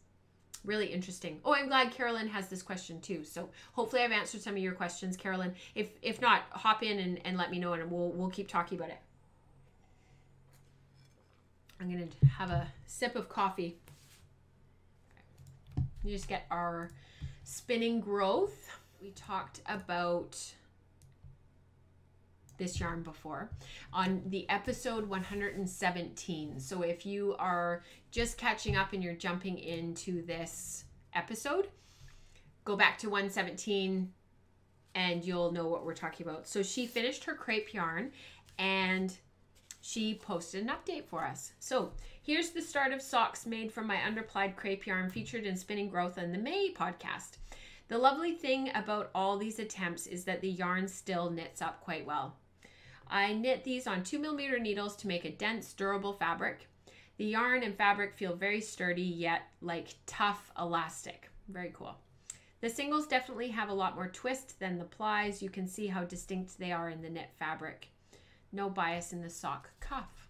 Really interesting. Oh, I'm glad Carolyn has this question too. So hopefully I've answered some of your questions, Carolyn. If not, hop in and let me know, and we'll keep talking about it. I'm going to have a sip of coffee. You just get our spinning growth. We talked about this yarn before on the episode 117. So if you are just catching up and you're jumping into this episode, go back to 117 and you'll know what we're talking about. So she finished her crepe yarn and she posted an update for us. So here's the start of socks made from my underplied crepe yarn featured in Spinning Growth in the May podcast. The lovely thing about all these attempts is that the yarn still knits up quite well. I knit these on 2mm needles to make a dense, durable fabric. The yarn and fabric feel very sturdy yet like tough elastic. Very cool. The singles definitely have a lot more twist than the plies. You can see how distinct they are in the knit fabric. No bias in the sock cuff.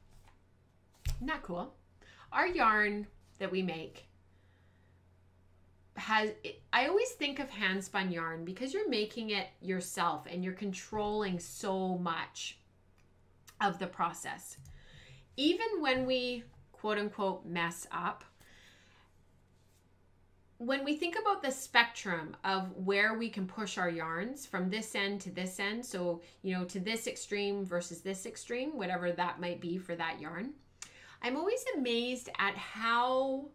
Isn't that cool? Our yarn that we make has, I always think of hand spun yarn because you're making it yourself and you're controlling so much of the process. Even when we quote unquote mess up, when we think about the spectrum of where we can push our yarns from this end to this end, so, you know, to this extreme versus this extreme, whatever that might be for that yarn, I'm always amazed at how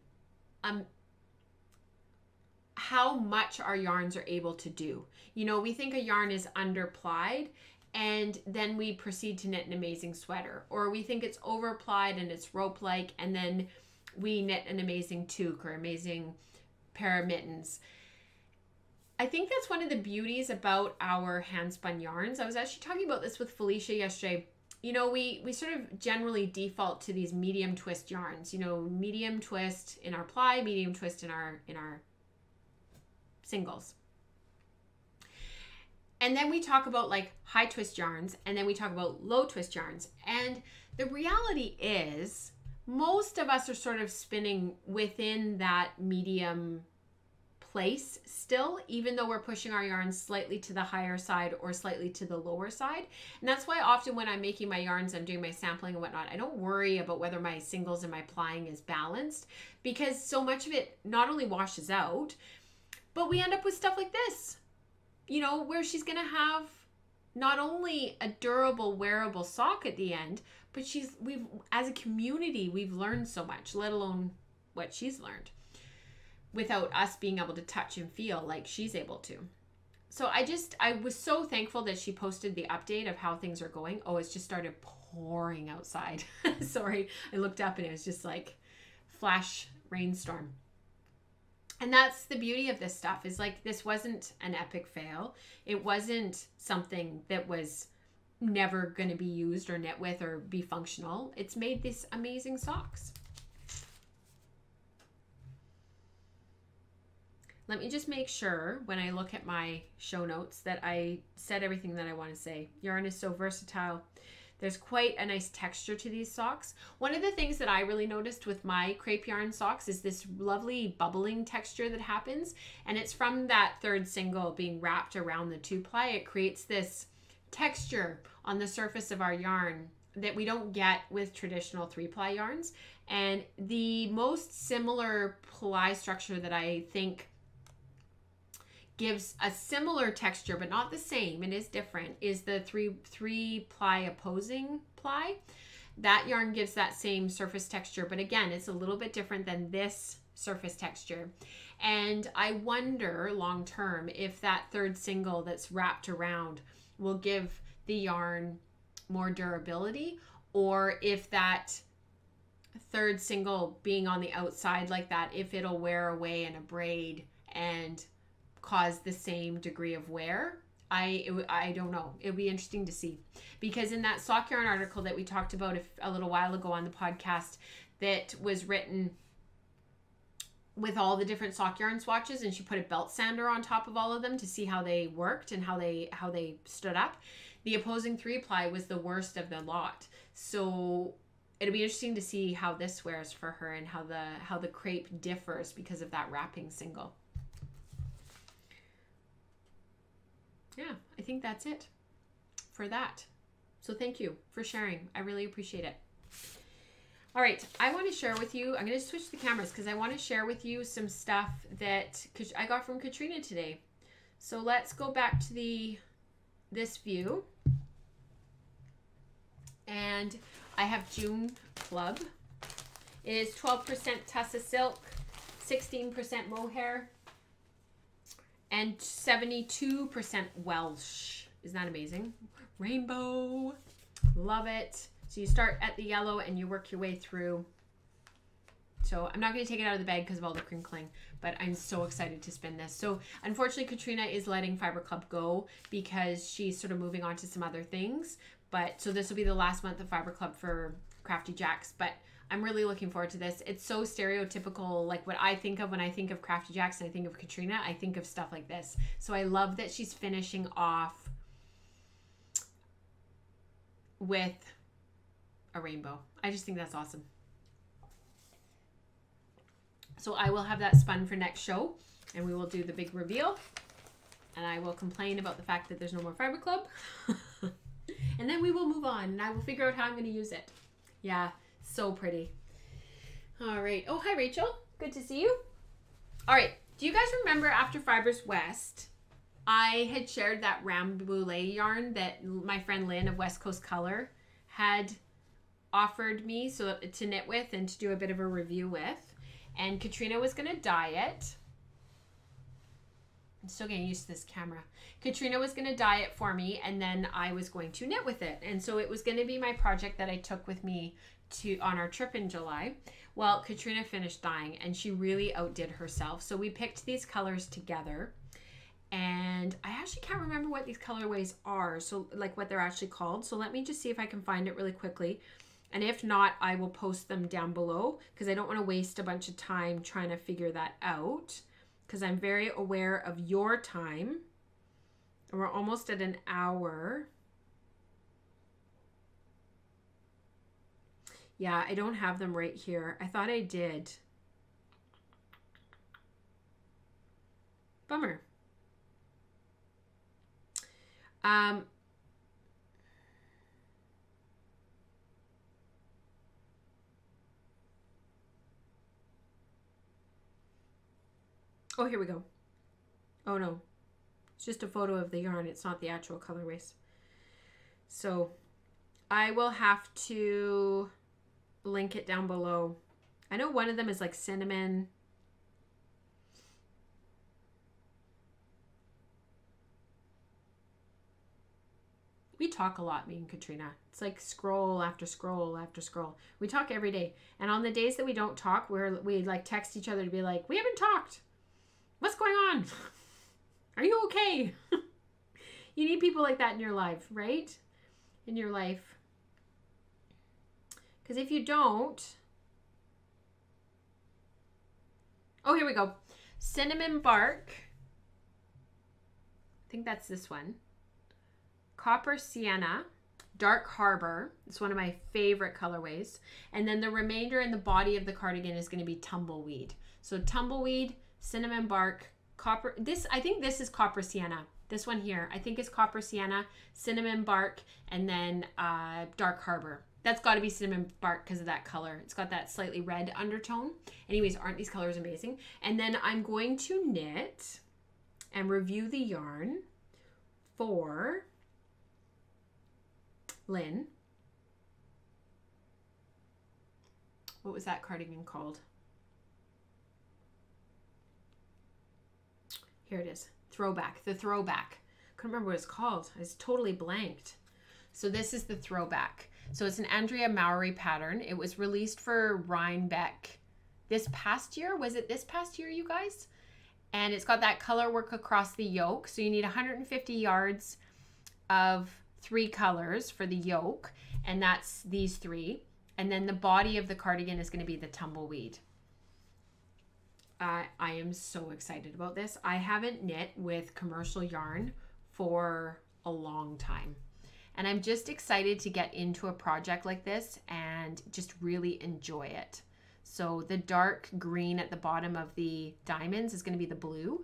much our yarns are able to do. You know, we think a yarn is underplied and then we proceed to knit an amazing sweater, or we think it's overplied and it's rope-like and then we knit an amazing toque or amazing pair of mittens. I think that's one of the beauties about our hand spun yarns. I was actually talking about this with Felicia yesterday. You know, we sort of generally default to these medium twist yarns, you know, medium twist in our ply, medium twist in our singles. And then we talk about like high twist yarns, and then we talk about low twist yarns. And the reality is most of us are sort of spinning within that medium place still, even though we're pushing our yarns slightly to the higher side or slightly to the lower side. And that's why often when I'm making my yarns, I'm doing my sampling and whatnot, I don't worry about whether my singles and my plying is balanced, because so much of it not only washes out, but we end up with stuff like this, you know, where she's going to have not only a durable, wearable sock at the end, but we've, as a community, we've learned so much, let alone what she's learned, without us being able to touch and feel like she's able to. So I was so thankful that she posted the update of how things are going. Oh, it's just started pouring outside. Sorry, I looked up and it was just like flash rainstorm. And that's the beauty of this stuff, is like, this wasn't an epic fail. It wasn't something that was never going to be used or knit with or be functional. It's made these amazing socks. Let me just make sure when I look at my show notes that I said everything that I want to say. Yarn is so versatile. There's quite a nice texture to these socks. One of the things that I really noticed with my crepe yarn socks is this lovely bubbling texture that happens. And it's from that third single being wrapped around the 2-ply. It creates this texture on the surface of our yarn that we don't get with traditional 3-ply yarns. And the most similar ply structure that I think gives a similar texture, but not the same, and is different, is the three ply opposing ply. That yarn gives that same surface texture, but again, it's a little bit different than this surface texture. And I wonder long term if that third single that's wrapped around will give the yarn more durability, or if that third single being on the outside like that, if it'll wear away in a braid and cause the same degree of wear. I don't know. It'll be interesting to see, because in that sock yarn article that we talked about a little while ago on the podcast, that was written with all the different sock yarn swatches, and she put a belt sander on top of all of them to see how they worked and how they stood up. The opposing 3-ply was the worst of the lot. So it'll be interesting to see how this wears for her and how the crepe differs because of that wrapping single. Yeah, I think that's it for that. So thank you for sharing. I really appreciate it. All right, I want to share with you, I'm going to switch the cameras because I want to share with you some stuff that I got from Katrina today. So let's go back to this view. And I have June Club. It is 12% Tussa Silk, 16% mohair, and 72% Welsh. Isn't that amazing? Rainbow. Love it. So you start at the yellow and you work your way through. So I'm not going to take it out of the bag because of all the crinkling, but I'm so excited to spin this. So unfortunately, Katrina is letting Fiber Club go because she's sort of moving on to some other things. But so this will be the last month of Fiber Club for Crafty Jacks, but I'm really looking forward to this. It's so stereotypical, like what I think of when I think of Crafty Jacks and I think of Katrina, I think of stuff like this. So I love that she's finishing off with a rainbow. I just think that's awesome. So I will have that spun for next show and we will do the big reveal. And I will complain about the fact that there's no more Fiber Club. And then we will move on and I will figure out how I'm going to use it. Yeah, so pretty. All right. Oh, hi, Rachel. Good to see you. All right. Do you guys remember after Fibers West, I had shared that Rambouillet yarn that my friend Lynn of West Coast Color had offered me to knit with and to do a bit of a review with. And Katrina was going to dye it. I'm still getting used to this camera. Katrina was going to dye it for me and then I was going to knit with it. And so it was going to be my project that I took with me on our trip in July. Well, Katrina finished dyeing and she really outdid herself. So we picked these colors together and I actually can't remember what these colorways are. So like what they're actually called. So let me just see if I can find it really quickly. And if not, I will post them down below because I don't want to waste a bunch of time trying to figure that out because I'm very aware of your time. We're almost at an hour. Yeah, I don't have them right here. I thought I did. Bummer. Oh, here we go. Oh no, it's just a photo of the yarn. It's not the actual colorways. So I will have to link it down below. I know one of them is like cinnamon. We talk a lot, me and Katrina. It's like scroll after scroll after scroll. We talk every day. And on the days that we don't talk, we like text each other to be like, we haven't talked. What's going on? Are you okay? You need people like that in your life, right? In your life. Because if you don't... Oh, here we go. Cinnamon Bark. I think that's this one. Copper Sienna. Dark Harbor. It's one of my favorite colorways. And then the remainder in the body of the cardigan is going to be Tumbleweed. So Tumbleweed, Cinnamon Bark, Copper. I think this is Copper Sienna. This one here, I think is Copper Sienna, Cinnamon Bark, and then Dark Harbor. That's got to be Cinnamon Bark because of that color. It's got that slightly red undertone. Anyways, aren't these colors amazing? And then I'm going to knit and review the yarn for Lynn. What was that cardigan called? Here it is. Throwback. The Throwback. Couldn't remember what it's called. I was totally blanked. So this is the Throwback. So it's an Andrea Mowry pattern. It was released for Rhinebeck this past year. Was it this past year, you guys? And it's got that color work across the yoke. So you need 150 yards of 3 colors for the yoke. And that's these 3. And then the body of the cardigan is going to be the Tumbleweed. I am so excited about this. I haven't knit with commercial yarn for a long time. And I'm just excited to get into a project like this and just really enjoy it. So the dark green at the bottom of the diamonds is going to be the blue.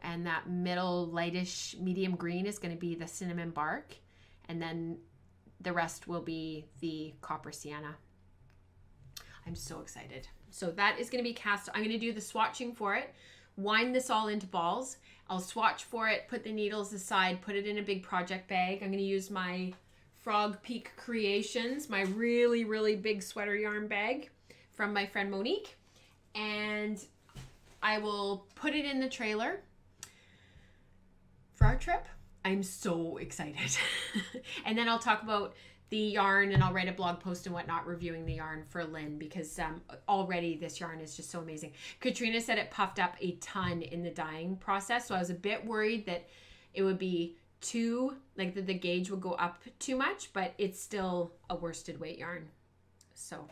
And that middle lightish medium green is going to be the Cinnamon Bark. And then the rest will be the Copper Sienna. I'm so excited. So that is going to be cast. I'm going to do the swatching for it, wind this all into balls. I'll swatch for it, put the needles aside, put it in a big project bag. I'm going to use my Frog Peak Creations, my really, really big sweater yarn bag from my friend Monique. And I will put it in the trailer for our trip. I'm so excited. And then I'll talk about the yarn, and I'll write a blog post and whatnot reviewing the yarn for Lynn, because already this yarn is just so amazing. Katrina said it puffed up a ton in the dyeing process, so I was a bit worried that it would be too, like the gauge would go up too much, but it's still a worsted weight yarn. So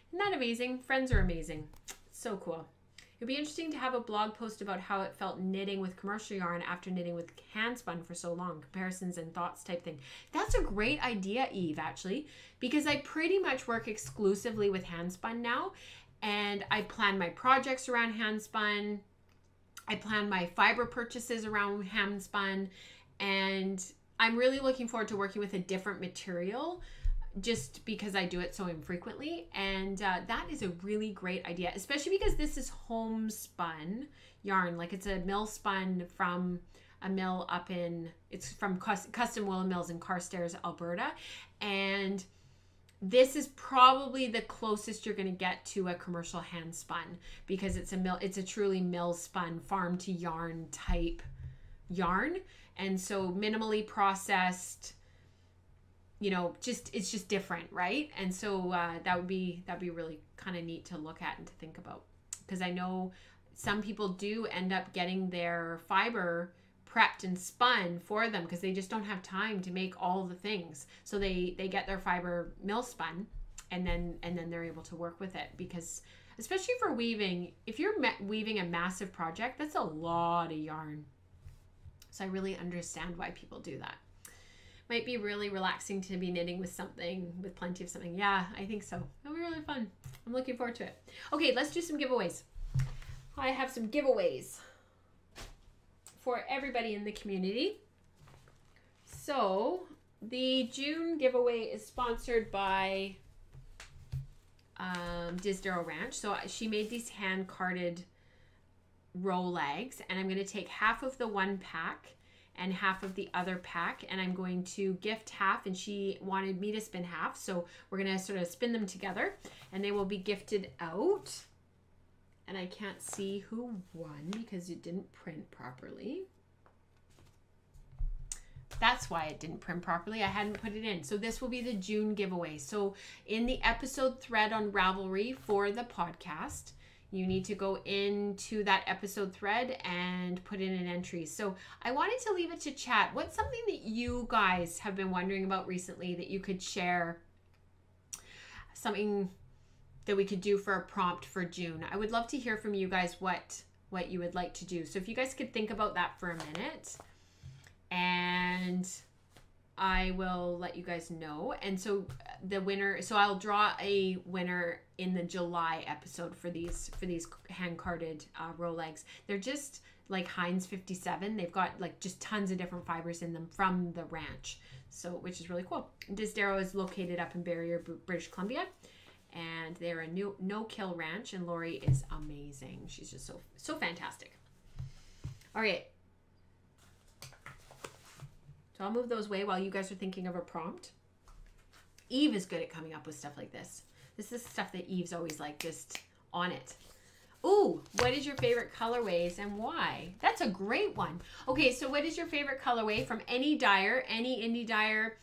isn't that amazing? Friends are amazing. So cool. It'd be interesting to have a blog post about how it felt knitting with commercial yarn after knitting with hand spun for so long, comparisons and thoughts type thing. That's a great idea, Eve, actually, because I pretty much work exclusively with hand spun now, and I plan my projects around hand spun. I plan my fiber purchases around hand spun, and I'm really looking forward to working with a different material, just because I do it so infrequently. And that is a really great idea, especially because this is homespun yarn. Like, it's a mill spun from a mill up in, it's from Custom Woolen Mills in Carstairs, Alberta. And this is probably the closest you're going to get to a commercial hand spun, because it's a truly mill spun farm to yarn type yarn. And so minimally processed, you know, it's just different, right? And so that'd be really kind of neat to look at and to think about, because I know some people do end up getting their fiber prepped and spun for them because they just don't have time to make all the things. So they get their fiber mill spun, and then they're able to work with it, because especially for weaving, if you're weaving a massive project, that's a lot of yarn. So I really understand why people do that. Might be really relaxing to be knitting with something, with plenty of something. Yeah, I think so. It'll be really fun. I'm looking forward to it. Okay, let's do some giveaways. I have some giveaways for everybody in the community. So the June giveaway is sponsored by Disdero Ranch. So she made these hand carded row legs, and I'm going to take half of the one pack and half of the other pack, and I'm going to gift half, and she wanted me to spin half, so we're going to sort of spin them together, and they will be gifted out. And I can't see who won because it didn't print properly. That's why it didn't print properly. I hadn't put it in. So this will be the June giveaway. So in the episode thread on Ravelry for the podcast, you need to go into that episode thread and put in an entry. So I wanted to leave it to chat. What's something that you guys have been wondering about recently that you could share? Something that we could do for a prompt for June. I would love to hear from you guys what you would like to do. So if you guys could think about that for a minute, and I will let you guys know. And so the winner, so I'll draw a winner in the July episode for these hand carded row legs. They're just like Heinz 57. They've got like just tons of different fibers in them from the ranch, so which is really cool. Disdero is located up in Barrier, British Columbia, and they're a no-kill ranch, and Lori is amazing. She's just so fantastic. All right. So I'll move those away while you guys are thinking of a prompt. Eve is good at coming up with stuff like this. This is stuff that Eve's always like just on it. Ooh, what is your favorite colorways and why? That's a great one. Okay, so what is your favorite colorway from any dyer, any indie dyer?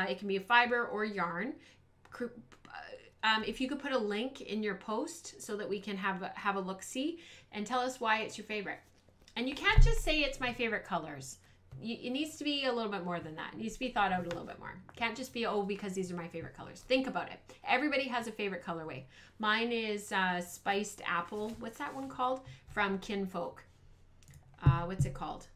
It can be a fiber or yarn. If you could put a link in your post so that we can have a look-see and tell us why it's your favorite. And you can't just say it's my favorite colors. It needs to be a little bit more than that. It needs to be thought out a little bit more. Can't just be, oh, because these are my favorite colors. Think about it. Everybody has a favorite colorway. Mine is Spiced Apple. What's that one called? From Kinfolk. What's it called?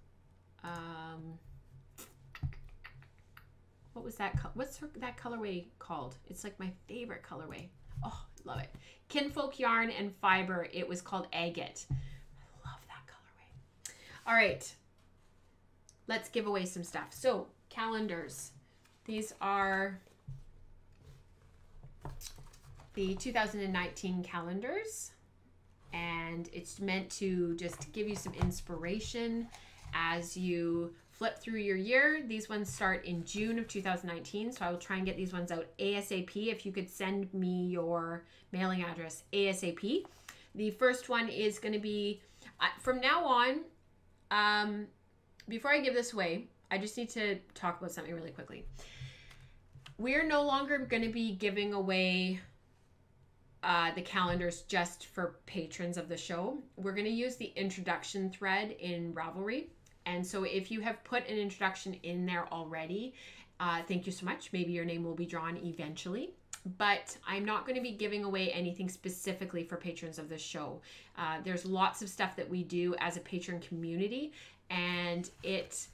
What was that? What's that colorway called? It's like my favorite colorway. Oh, love it. Kinfolk yarn and fiber. It was called Agate. I love that colorway. All right. Let's give away some stuff. So calendars. These are the 2019 calendars, and it's meant to just give you some inspiration as you flip through your year. These ones start in June of 2019, so I will try and get these ones out ASAP. If you could send me your mailing address ASAP. The first one is going to be, from now on, before I give this away, I just need to talk about something really quickly. We're no longer going to be giving away the calendars just for patrons of the show. We're going to use the introduction thread in Ravelry. And so if you have put an introduction in there already, thank you so much. Maybe your name will be drawn eventually. But I'm not going to be giving away anything specifically for patrons of the show. There's lots of stuff that we do as a patron community, and it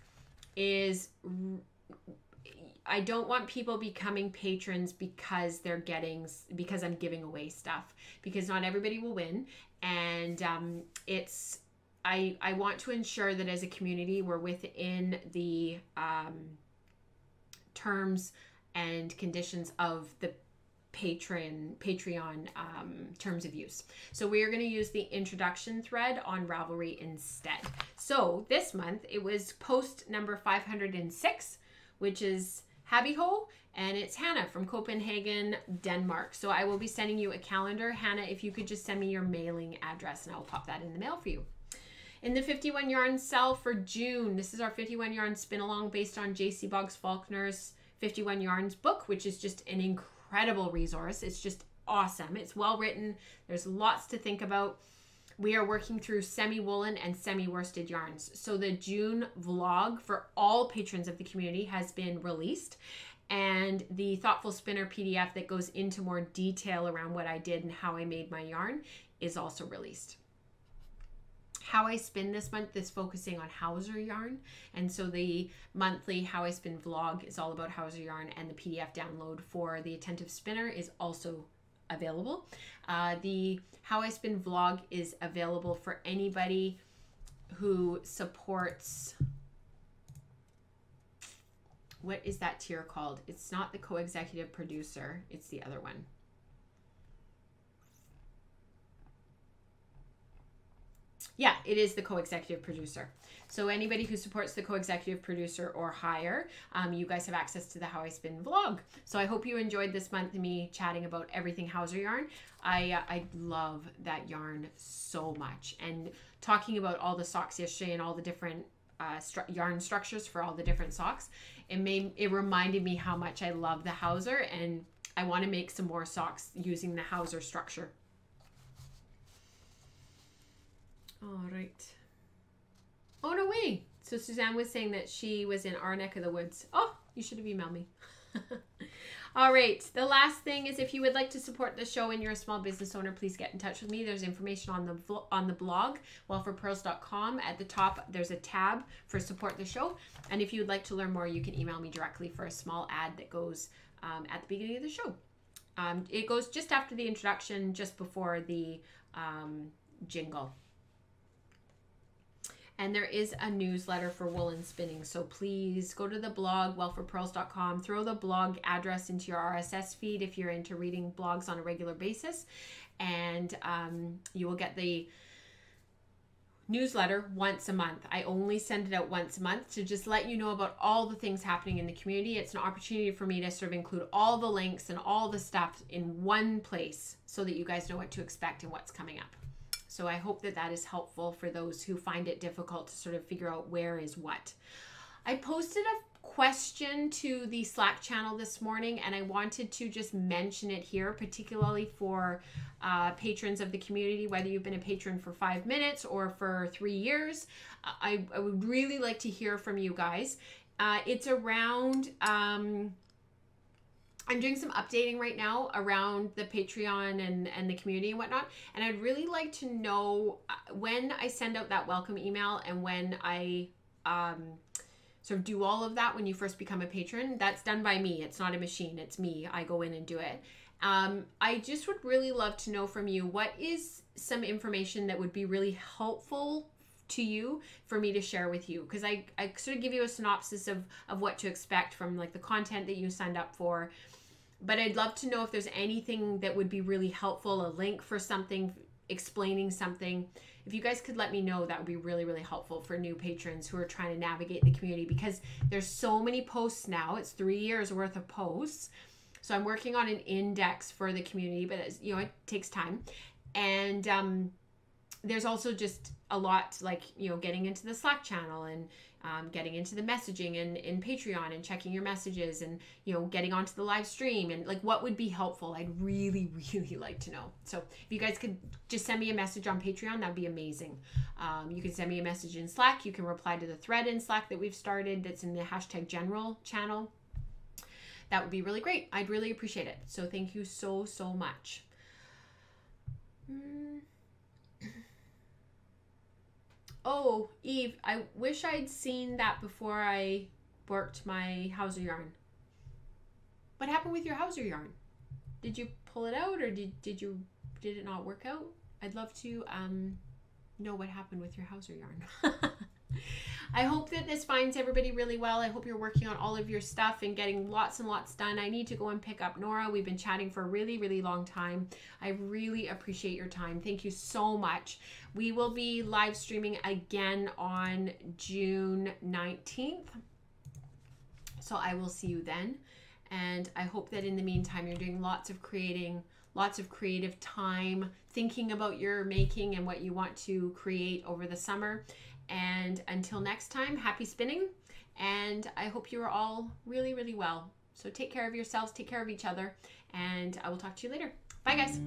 is... I don't want people becoming patrons because I'm giving away stuff, because not everybody will win. And I want to ensure that as a community, we're within the terms and conditions of the Patreon terms of use. So we are going to use the introduction thread on Ravelry instead. So this month it was post number 506, which is Habby Ho, and it's Hannah from Copenhagen, Denmark. So I will be sending you a calendar. Hannah, if you could just send me your mailing address and I'll pop that in the mail for you. In the 51 yarn sell for June, this is our 51 yarn spin along based on JC Boggs Faulkner's 51 yarns book, which is just an incredible resource. It's just awesome. It's well written. There's lots to think about. We are working through semi-woolen and semi-worsted yarns. So the June vlog for all patrons of the community has been released. And the Thoughtful Spinner PDF that goes into more detail around what I did and how I made my yarn is also released. How I Spin this month is focusing on Hauser yarn. And so the monthly How I Spin vlog is all about Hauser yarn, and the PDF download for the Attentive Spinner is also available. The How I Spin vlog is available for anybody who supports, what is that tier called? It's not the co-executive producer, it's the other one. Yeah, it is the co-executive producer. So anybody who supports the co-executive producer or higher, you guys have access to the How I Spin vlog. So I hope you enjoyed this month, me chatting about everything Hauser yarn. I love that yarn so much. And talking about all the socks yesterday and all the different yarn structures for all the different socks, it reminded me how much I love the Hauser, and I want to make some more socks using the Hauser structure. All right. Oh, no way. So Suzanne was saying that she was in our neck of the woods. Oh, you should have emailed me. All right. The last thing is, if you would like to support the show and you're a small business owner, please get in touch with me. There's information on the blog, wellforpearls.com. At the top, there's a tab for support the show. And if you would like to learn more, you can email me directly for a small ad that goes at the beginning of the show. It goes just after the introduction, just before the jingle. And there is a newsletter for woolen spinning. So please go to the blog, wellforpearls.com. Throw the blog address into your RSS feed if you're into reading blogs on a regular basis. And you will get the newsletter once a month. I only send it out once a month to just let you know about all the things happening in the community. It's an opportunity for me to sort of include all the links and all the stuff in one place so that you guys know what to expect and what's coming up. So I hope that that is helpful for those who find it difficult to sort of figure out where is what. I posted a question to the Slack channel this morning, and I wanted to just mention it here, particularly for patrons of the community, whether you've been a patron for 5 minutes or for 3 years. I would really like to hear from you guys. It's around... I'm doing some updating right now around the Patreon and the community and whatnot. And I'd really like to know when I send out that welcome email and when I sort of do all of that when you first become a patron. That's done by me. It's not a machine. It's me. I go in and do it. I just would really love to know from you, what is some information that would be really helpful to you for me to share with you, because I sort of give you a synopsis of what to expect from like the content that you signed up for, but I'd love to know if there's anything that would be really helpful, a link for something explaining something. If you guys could let me know, that would be really, really helpful for new patrons who are trying to navigate the community, because there's so many posts now. It's 3 years worth of posts. So I'm working on an index for the community, but it's, you know, it takes time. And there's also just a lot, like, you know, getting into the Slack channel and getting into the messaging in Patreon and checking your messages and, you know, getting onto the live stream and like what would be helpful. I'd really, really like to know. So if you guys could just send me a message on Patreon, that'd be amazing. You can send me a message in Slack. You can reply to the thread in Slack that we've started that's in the #general channel. That would be really great. I'd really appreciate it. So thank you so, so much. Oh, Eve, I wish I'd seen that before I worked my Hauser yarn. What happened with your Hauser yarn? Did you pull it out, or did it not work out? I'd love to know what happened with your Hauser yarn. I hope that this finds everybody really well. I hope you're working on all of your stuff and getting lots and lots done. I need to go and pick up Nora. We've been chatting for a really, really long time. I really appreciate your time. Thank you so much. We will be live streaming again on June 19th. So I will see you then. And I hope that in the meantime, you're doing lots of creative time, thinking about your making and what you want to create over the summer. And until next time, happy spinning. And I hope you are all really, really well. So take care of yourselves, take care of each other, and I will talk to you later. Bye, guys.